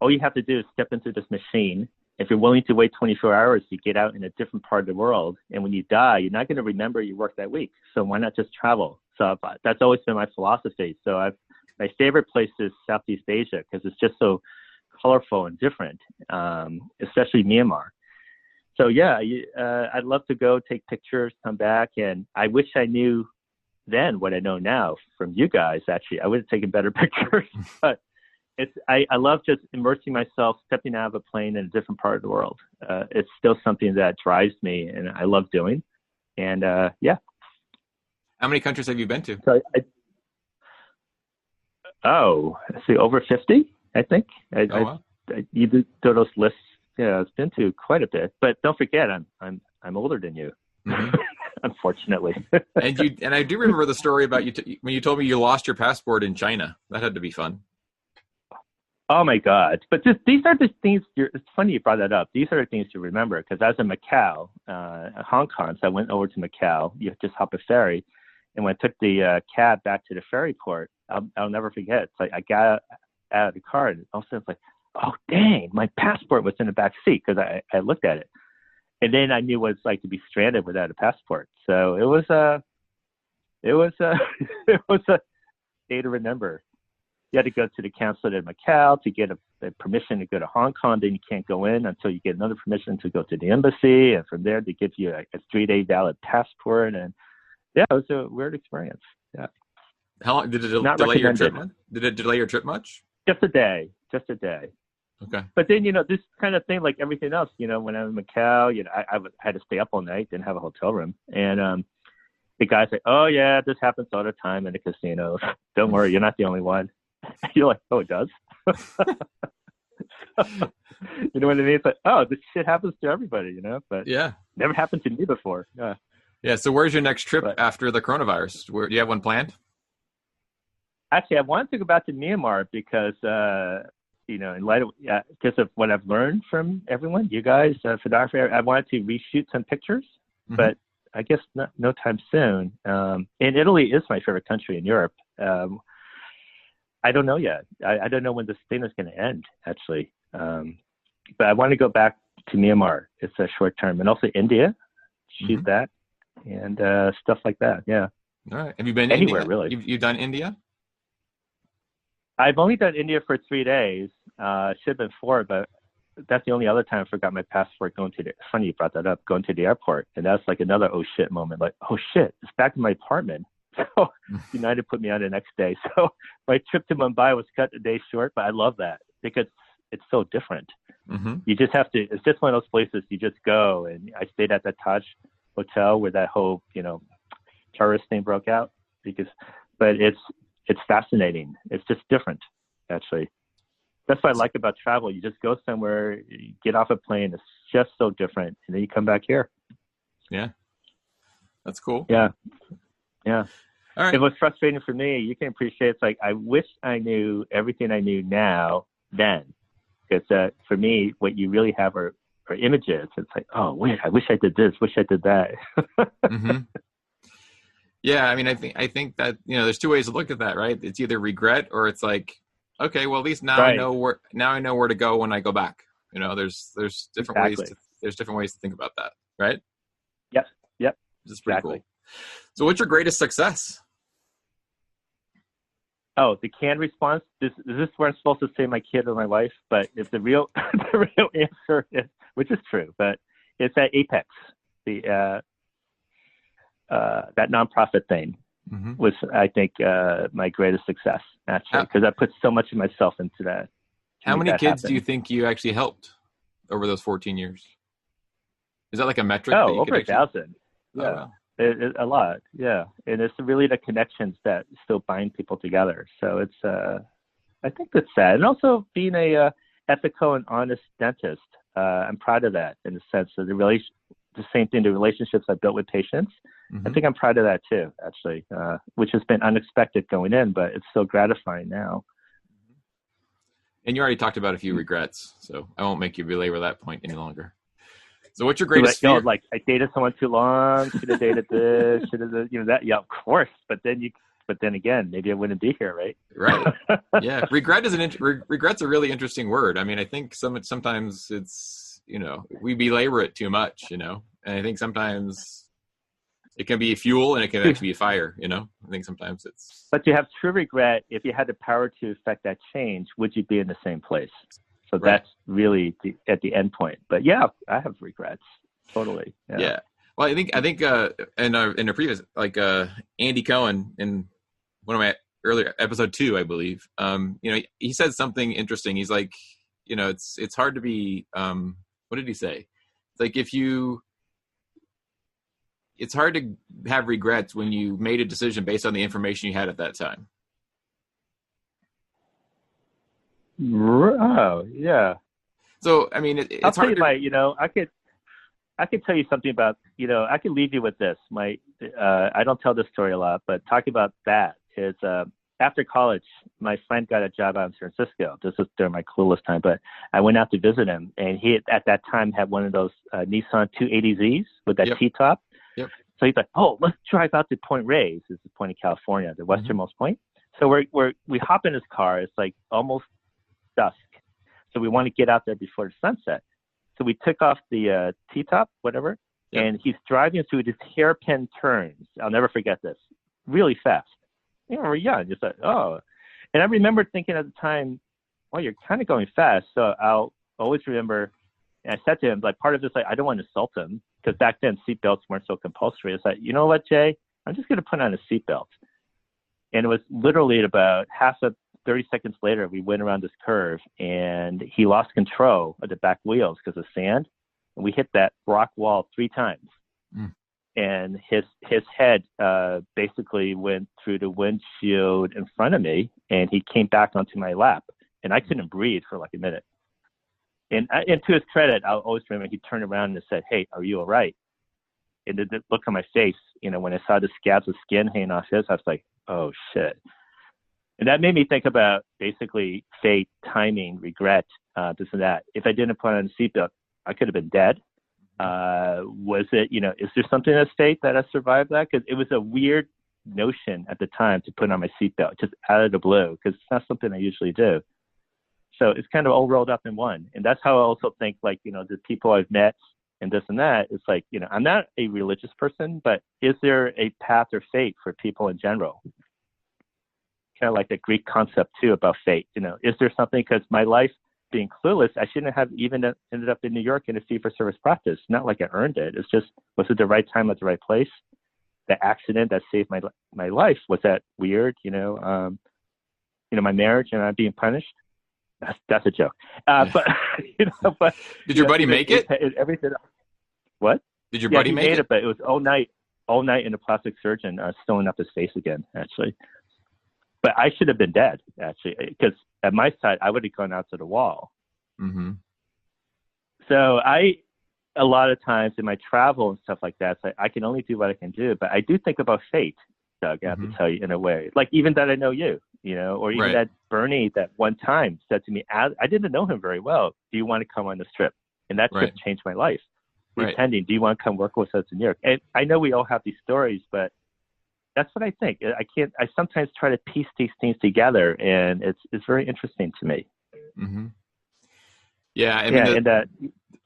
all you have to do is step into this machine. If you're willing to wait 24 hours, you get out in a different part of the world. And when you die, you're not going to remember you worked that week. So why not just travel? So that's always been my philosophy. So my favorite place is Southeast Asia because it's just so colorful and different, especially Myanmar. So yeah, I'd love to go take pictures, come back. And I wish I knew then what I know now from you guys. Actually, I would have taken better pictures, but I love just immersing myself, stepping out of a plane in a different part of the world. It's still something that drives me and I love doing. And yeah. How many countries have you been to? So let's see, over 50, I think. Wow. You do those lists. Yeah, it's been to quite a bit, but don't forget, I'm older than you, unfortunately. and I do remember the story about you when you told me you lost your passport in China. That had to be fun. Oh my God! But these are the things. It's funny you brought that up. These are the things to remember because I was in Macau, Hong Kong. So I went over to Macau. You just hop a ferry, and when I took the cab back to the ferry port, I'll never forget. It's like I got out of the car, and all of a sudden it's like, oh dang, my passport was in the back seat because I looked at it, and then I knew what it's like to be stranded without a passport. So it was a day to remember. You had to go to the consulate in Macau to get a permission to go to Hong Kong. Then you can't go in until you get another permission to go to the embassy. And from there, they give you a 3-day valid passport. And yeah, it was a weird experience. Yeah. How long did it delay your trip? Did it delay your trip much? Just a day. Okay. But then, this kind of thing, like everything else, when I was in Macau, I had to stay up all night, didn't have a hotel room. And the guy's like, oh, yeah, this happens all the time in the casinos. Don't worry, you're not the only one. You're like, oh, it does? You know what I mean? It's like, oh, this shit happens to everybody, But yeah, never happened to me before. Yeah. Yeah. So where's your next trip after the coronavirus? Do you have one planned? Actually, I wanted to go back to Myanmar because, in light of, because of what I've learned from everyone, you guys, photography, I wanted to reshoot some pictures, but I guess no time soon. And Italy is my favorite country in Europe. I don't know yet. I don't know when this thing is going to end, actually. But I want to go back to Myanmar. It's a short term. And also India, shoot that, and stuff like that. Yeah. All right. Have you been anywhere, India? really? You've done India? I've only done India for 3 days. Should have been 4, but that's the only other time I forgot my passport funny you brought that up, going to the airport. And that's like another oh shit moment. Like, oh shit, it's back in my apartment. So United put me on the next day. So my trip to Mumbai was cut a day short, but I love that because it's so different. You just have to, it's just one of those places you just go. And I stayed at the Taj Hotel where that whole, terrorist thing broke out but it's fascinating. It's just different, actually. That's what I like about travel. You just go somewhere, you get off a plane. It's just so different. And then you come back here. Yeah. That's cool. Yeah. Yeah. All right. It was frustrating for me. You can appreciate it's like, I wish I knew everything I knew now then. Because for me, what you really have are images. It's like, oh, wait, I wish I did this, wish I did that. Yeah, I mean, I think that there's 2 ways to look at that, right? It's either regret or it's like, okay, well, at least now I know where to go when I go back. There's different ways. There's different ways to think about that, right? Yep. This is pretty cool. So, what's your greatest success? Oh, the canned response. Is this where I'm supposed to say my kid or my wife? But it's the real answer is, which is true, but it's at Apex, that nonprofit thing was, I think, my greatest success, actually, because I put so much of myself into that. How many kids do you think you actually helped over those 14 years? Is that like a metric? Oh, over 1,000. Yeah, oh, wow. A lot. Yeah, and it's really the connections that still bind people together. So it's, I think that's sad. And also being a ethical and honest dentist, I'm proud of that in the sense of the same thing, the relationships I built with patients. I think I'm proud of that too, actually, which has been unexpected going in, but it's so gratifying now. And you already talked about a few regrets, so I won't make you belabor that point any longer. So what's your greatest fear? Like I dated someone too long, should have dated this, should have, that. Yeah, of course. But then again, maybe I wouldn't be here, right? Right. Yeah. Regret's a really interesting word. I mean, I think sometimes it's, we belabor it too much, and I think sometimes it can be fuel and it can actually be fire, I think sometimes it's. But you have true regret. If you had the power to affect that change, would you be in the same place? So right. That's really at the end point. But yeah, I have regrets. Totally. Yeah. Well, I think in a previous, like Andy Cohen in one of my earlier episode 2, I believe, he said something interesting. He's like, it's hard to be, what did he say? It's like it's hard to have regrets when you made a decision based on the information you had at that time. Oh, yeah. So, I mean, it's I'll tell hard you I could tell you something about, I could leave you with this. I don't tell this story a lot, but talking about that is, after college, my friend got a job out in San Francisco. This was during my clueless time, but I went out to visit him, and he at that time had one of those Nissan 280Zs with that T-top. Yep. So he's like, "Oh, let's drive out to Point Reyes. This is point in California, the westernmost point." So we hop in his car. It's like almost dusk, so we want to get out there before the sunset. So we took off the T-top, whatever, and he's driving through these hairpin turns. I'll never forget this. Really fast. We're young. Just like, oh. And I remember thinking at the time, well, you're kind of going fast. So I'll always remember, and I said to him, like, part of this, like, I don't want to insult him, because back then seatbelts weren't so compulsory. It's like, you know what, Jay, I'm just going to put on a seatbelt. And it was literally at about 30 seconds later, we went around this curve, and he lost control of the back wheels because of sand. And we hit that rock wall 3 times. Mm. And his head basically went through the windshield in front of me, and he came back onto my lap. And I couldn't breathe for like a minute. And to his credit, I'll always remember he turned around and said, "Hey, are you all right?" And the look on my face, when I saw the scabs of skin hanging off his, I was like, "Oh shit!" And that made me think about basically fate, timing, regret, this and that. If I didn't put on a seatbelt, I could have been dead. Was it, is there something that's fate that I survived that? Because it was a weird notion at the time to put on my seatbelt, just out of the blue, because it's not something I usually do. So it's kind of all rolled up in one. And that's how I also think, like, the people I've met and this and that, it's like, I'm not a religious person, but is there a path or fate for people in general? Kind of like the Greek concept too about fate. Is there something? Because my life being clueless, I shouldn't have even ended up in New York in a fee-for-service practice. Not like I earned it. It's just, was it the right time at the right place? The accident that saved my life, was that weird? My marriage and I'm being punished. That's a joke. But did your buddy make it? Everything. What? Did your buddy make it? But it was all night in a plastic surgeon sewing up his face again, actually. But I should have been dead, actually, because at my side, I would have gone out to the wall. Mm-hmm. So a lot of times in my travel and stuff like that, I can only do what I can do. But I do think about fate, Doug, I have to tell you, in a way. Like even that I know you, or even that Bernie that one time said to me, I didn't know him very well, "Do you want to come on this trip?" And that trip changed my life. Pretending, "Do you want to come work with us in New York?" And I know we all have these stories, but that's what I think. I sometimes try to piece these things together, and it's very interesting to me. Mm-hmm. Yeah, I mean,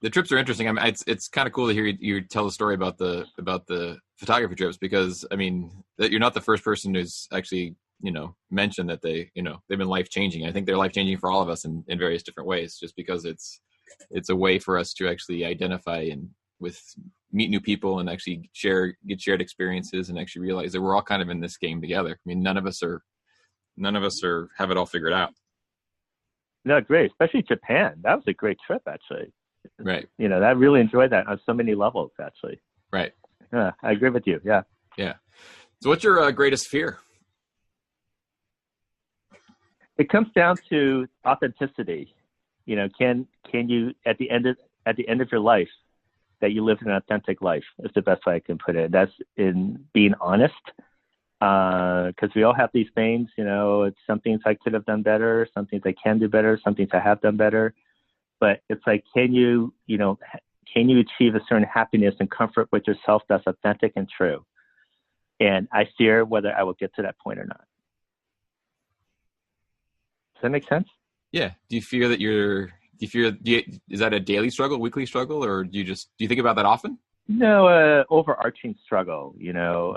the trips are interesting. I mean, it's kind of cool to hear you tell the story about the photography trips, because I mean, that you're not the first person who's actually mentioned that they've been life changing. I think they're life changing for all of us in various different ways, just because it's a way for us to actually identify and meet new people and actually get shared experiences and actually realize that we're all kind of in this game together. I mean, none of us have it all figured out. No, great. Especially Japan. That was a great trip, actually. Right. I really enjoyed that on so many levels, actually. Right. Yeah, I agree with you. Yeah. Yeah. So what's your greatest fear? It comes down to authenticity. Can you at the end of your life, that you live an authentic life, is the best way I can put it. That's in being honest, because we all have these things. It's some things I could have done better, some things I can do better, some things I have done better. But it's like, can you achieve a certain happiness and comfort with yourself that's authentic and true? And I fear whether I will get to that point or not. Does that make sense? Yeah. Do you fear that is that a daily struggle, weekly struggle, or do you think about that often? No, overarching struggle,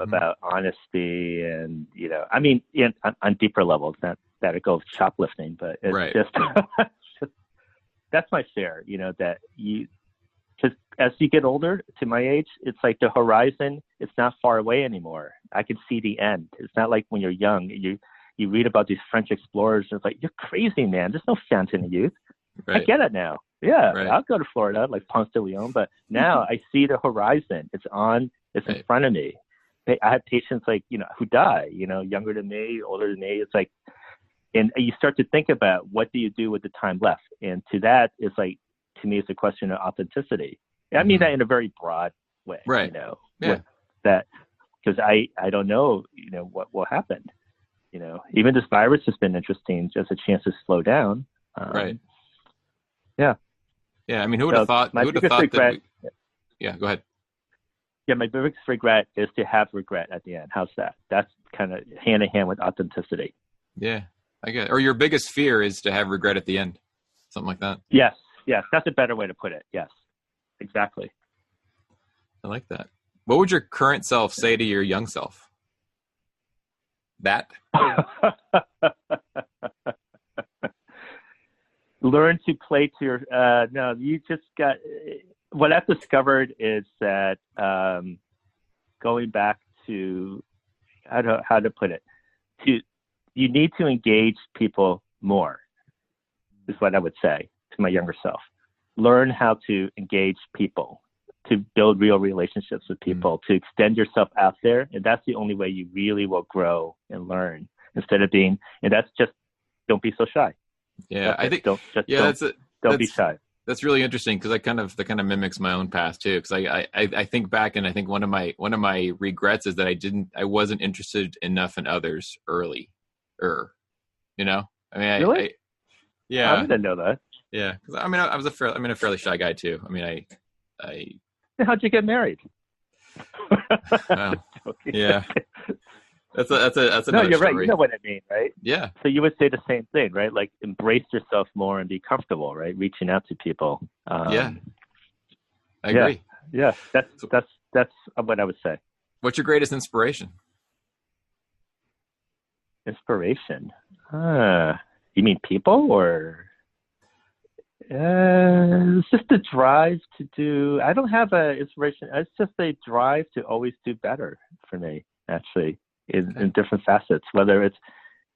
about honesty and, I mean, on deeper levels, not that it goes shoplifting, but it's just, that's my fear, that because as you get older, to my age, it's like the horizon, it's not far away anymore. I can see the end. It's not like when you're young, you read about these French explorers, and it's like, you're crazy, man. There's no fountain of youth. Right. I get it now. Yeah, I'll go to Florida, like Ponce de Leon, but now I see the horizon. It's in front of me. I have patients like, who die, younger than me, older than me. It's like, and you start to think about, what do you do with the time left? And to that, it's like, to me, it's a question of authenticity. I mean that in a very broad way, right? That because I don't know, what will happen. Even this virus has been interesting, just a chance to slow down. Right. Yeah. Yeah. I mean, who would have thought? Go ahead. Yeah, my biggest regret is to have regret at the end. How's that? That's kind of hand in hand with authenticity. Yeah, I get it. Or your biggest fear is to have regret at the end, something like that. Yes, that's a better way to put it. Yes, exactly. I like that. What would your current self say to your young self? That? learn to play to your, no, you just got, what I've discovered is that going back to, how to put it, you need to engage people more, is what I would say to my younger self. Learn how to engage people, to build real relationships with people, to extend yourself out there. And that's the only way you really will grow and learn, instead of being, and that's just, don't be so shy. Yeah, I think, don't be shy. That's really interesting, because that kind of mimics my own past too. Because I think back, and I think one of my regrets is that I wasn't interested enough in others early, you know. I mean, really? Yeah, I didn't know that. Yeah, because I mean, I'm a fairly shy guy too. I mean, how'd you get married? Well, yeah, that's another no, you're story. right. You know what I mean, right? Yeah. So you would say the same thing, right? Like, embrace yourself more and be comfortable, right? Reaching out to people. Yeah, I agree. Yeah, that's what I would say. What's your greatest inspiration? Inspiration? You mean people, or? It's just a drive to do. I don't have a inspiration. It's just a drive to always do better for me, actually, in different facets, whether it's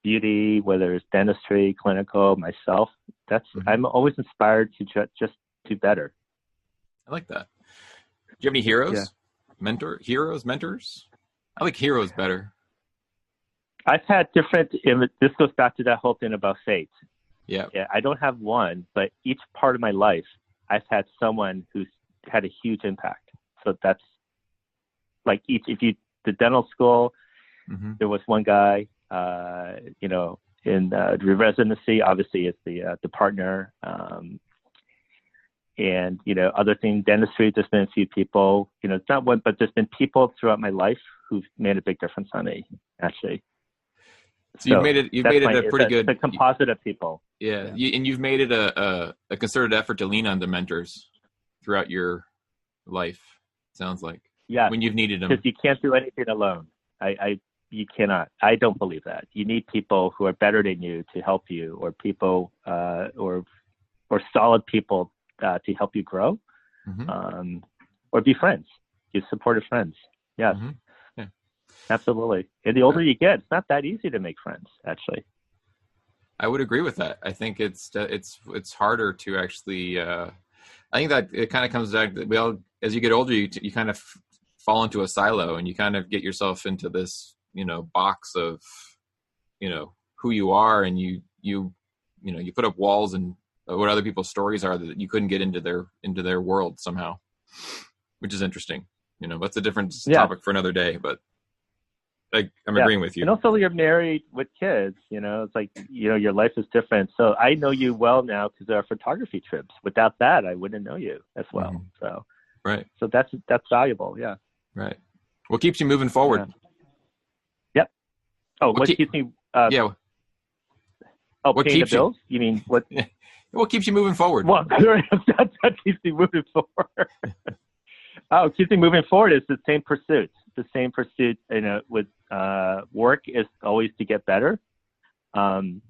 beauty, whether it's dentistry, clinical, myself. I'm always inspired to just do better. I like that. Do you have any heroes? Yeah. Mentors? I like heroes better. I've had different, this goes back to that whole thing about fate. Yeah. I don't have one, but each part of my life, I've had someone who's had a huge impact. So that's like the dental school, there was one guy, in the residency, obviously is the partner. And, other things, dentistry, there's been a few people, it's not one, but there's been people throughout my life who've made a big difference on me, actually. So you've made it a pretty good. The composite of people. Yeah. And you've made it a concerted effort to lean on the mentors throughout your life. Sounds like. Yeah. When you've needed them. Because you can't do anything alone. You cannot. I don't believe that. You need people who are better than you to help you, or people, or solid people to help you grow, or be friends. You supportive friends. Yes. Mm-hmm. Absolutely. And the older you get, it's not that easy to make friends, actually. I would agree with that. I think it's harder to actually, I think that it kind of comes back that as you get older, you kind of fall into a silo, and you kind of get yourself into this, box of, who you are, and you put up walls and what other people's stories are that you couldn't get into their world somehow, which is interesting. That's a different topic for another day, but I'm agreeing with you. And also, you're married with kids, it's like, your life is different. So I know you well now because there are photography trips. Without that, I wouldn't know you as well. Mm-hmm. So, right. So that's valuable. Yeah. Right. What keeps you moving forward? Yeah. Yep. Oh, what keeps me? Yeah. Oh, what paying the bills? You mean what? What keeps you moving forward? Well, that keeps me moving forward. Keeps me moving forward is the same pursuit. The same pursuit, with work is always to get better. And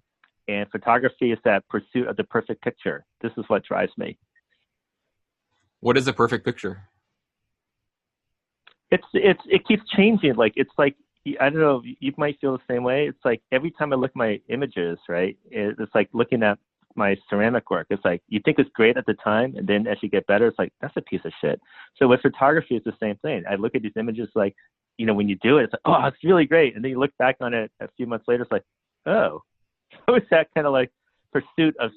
photography is that pursuit of the perfect picture. This is what drives me. What is a perfect picture? It keeps changing. Like, it's like, I don't know, you might feel the same way. It's like every time I look at my images, right, it's like looking at my ceramic work. It's like, you think it's great at the time, and then as you get better, it's like, that's a piece of shit. So with photography, it's the same thing. I look at these images like, when you do it, it's like, oh, it's really great. And then you look back on it a few months later, it's like, oh. So it's that kind of like pursuit of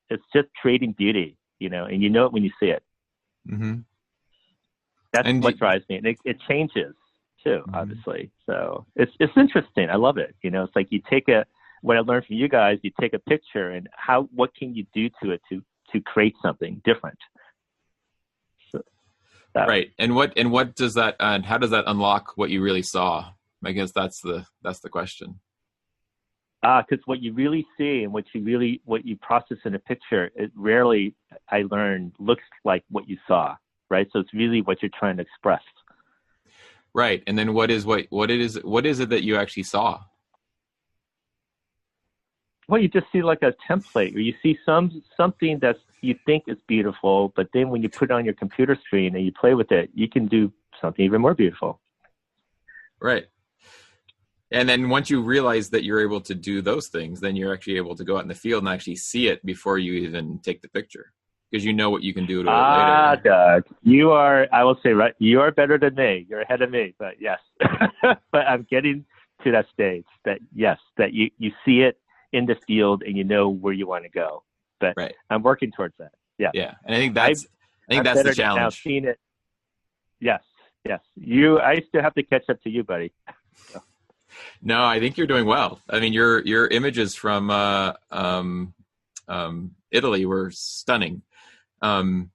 it's just creating beauty, and you know it when you see it. Mm-hmm. That's what drives me. And it changes too, obviously. So it's interesting. I love it. It's like what I learned from you guys, you take a picture and what can you do to it to create something different? So, right. And what does that, and how does that unlock what you really saw? I guess that's the question. Because what you really see and what you process in a picture, it rarely, I learned, looks like what you saw, right? So it's really what you're trying to express. Right. And then what is it that you actually saw? Well, you just see like a template, or you see something that's you think is beautiful, but then when you put it on your computer screen and you play with it, you can do something even more beautiful. Right. And then once you realize that you're able to do those things, then you're actually able to go out in the field and actually see it before you even take the picture, because you know what you can do to it later. Doug, you are, I will say, right, you are better than me. You're ahead of me, but yes. But I'm getting to that stage that, yes, that you see it in the field and you know where you want to go. But right. I'm working towards that. Yeah. Yeah. And I think that's the challenge. Now seeing it. Yes. Yes. I still have to catch up to you, buddy. So. No, I think you're doing well. I mean, your images from Italy were stunning. Thank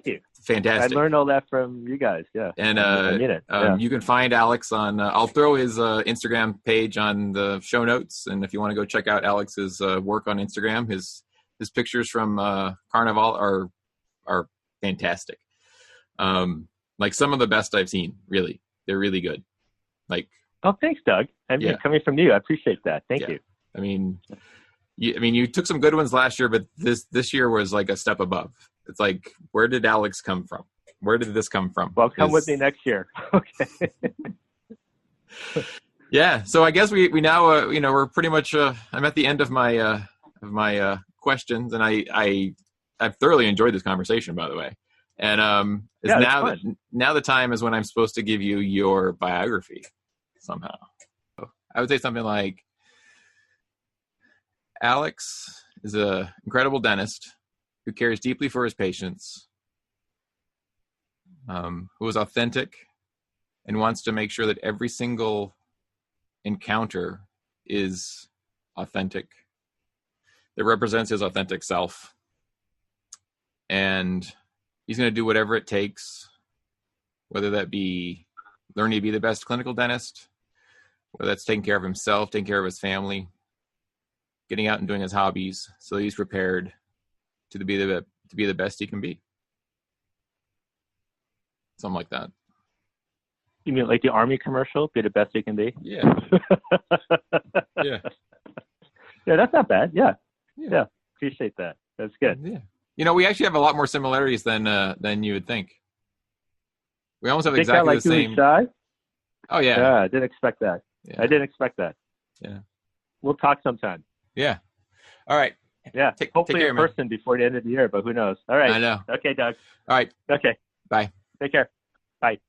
you. Fantastic. I learned all that from you guys. Yeah. And you can find Alex on. I'll throw his Instagram page on the show notes, and if you want to go check out Alex's work on Instagram, his pictures from Carnival are fantastic. Like some of the best I've seen. Really, they're really good. Like. Oh, thanks, Doug. Coming from you, I appreciate that. Thank you. I mean, you took some good ones last year, but this year was like a step above. It's like, where did Alex come from? Where did this come from? Well, come with me next year. Okay. Yeah. So I guess we now we're pretty much I'm at the end of my questions, and I've thoroughly enjoyed this conversation, by the way. And now the time is when I'm supposed to give you your biography. Somehow, I would say something like, Alex is an incredible dentist who cares deeply for his patients, who is authentic and wants to make sure that every single encounter is authentic, that represents his authentic self. And he's going to do whatever it takes, whether that be learning to be the best clinical dentist, whether that's taking care of himself, taking care of his family, getting out and doing his hobbies, so he's prepared to be the best he can be. Something like that. You mean like the Army commercial, be the best you can be? Yeah. Yeah. Yeah, that's not bad. Yeah. Appreciate that. That's good. Yeah. We actually have a lot more similarities than you would think. We almost have exactly the same. Shy? Oh yeah. Yeah, I didn't expect that. Yeah. I didn't expect that. Yeah. We'll talk sometime. Yeah. All right. Yeah. Hopefully take care, in person before the end of the year, but who knows? All right. I know. Okay, Doug. All right. Okay. Bye. Take care. Bye.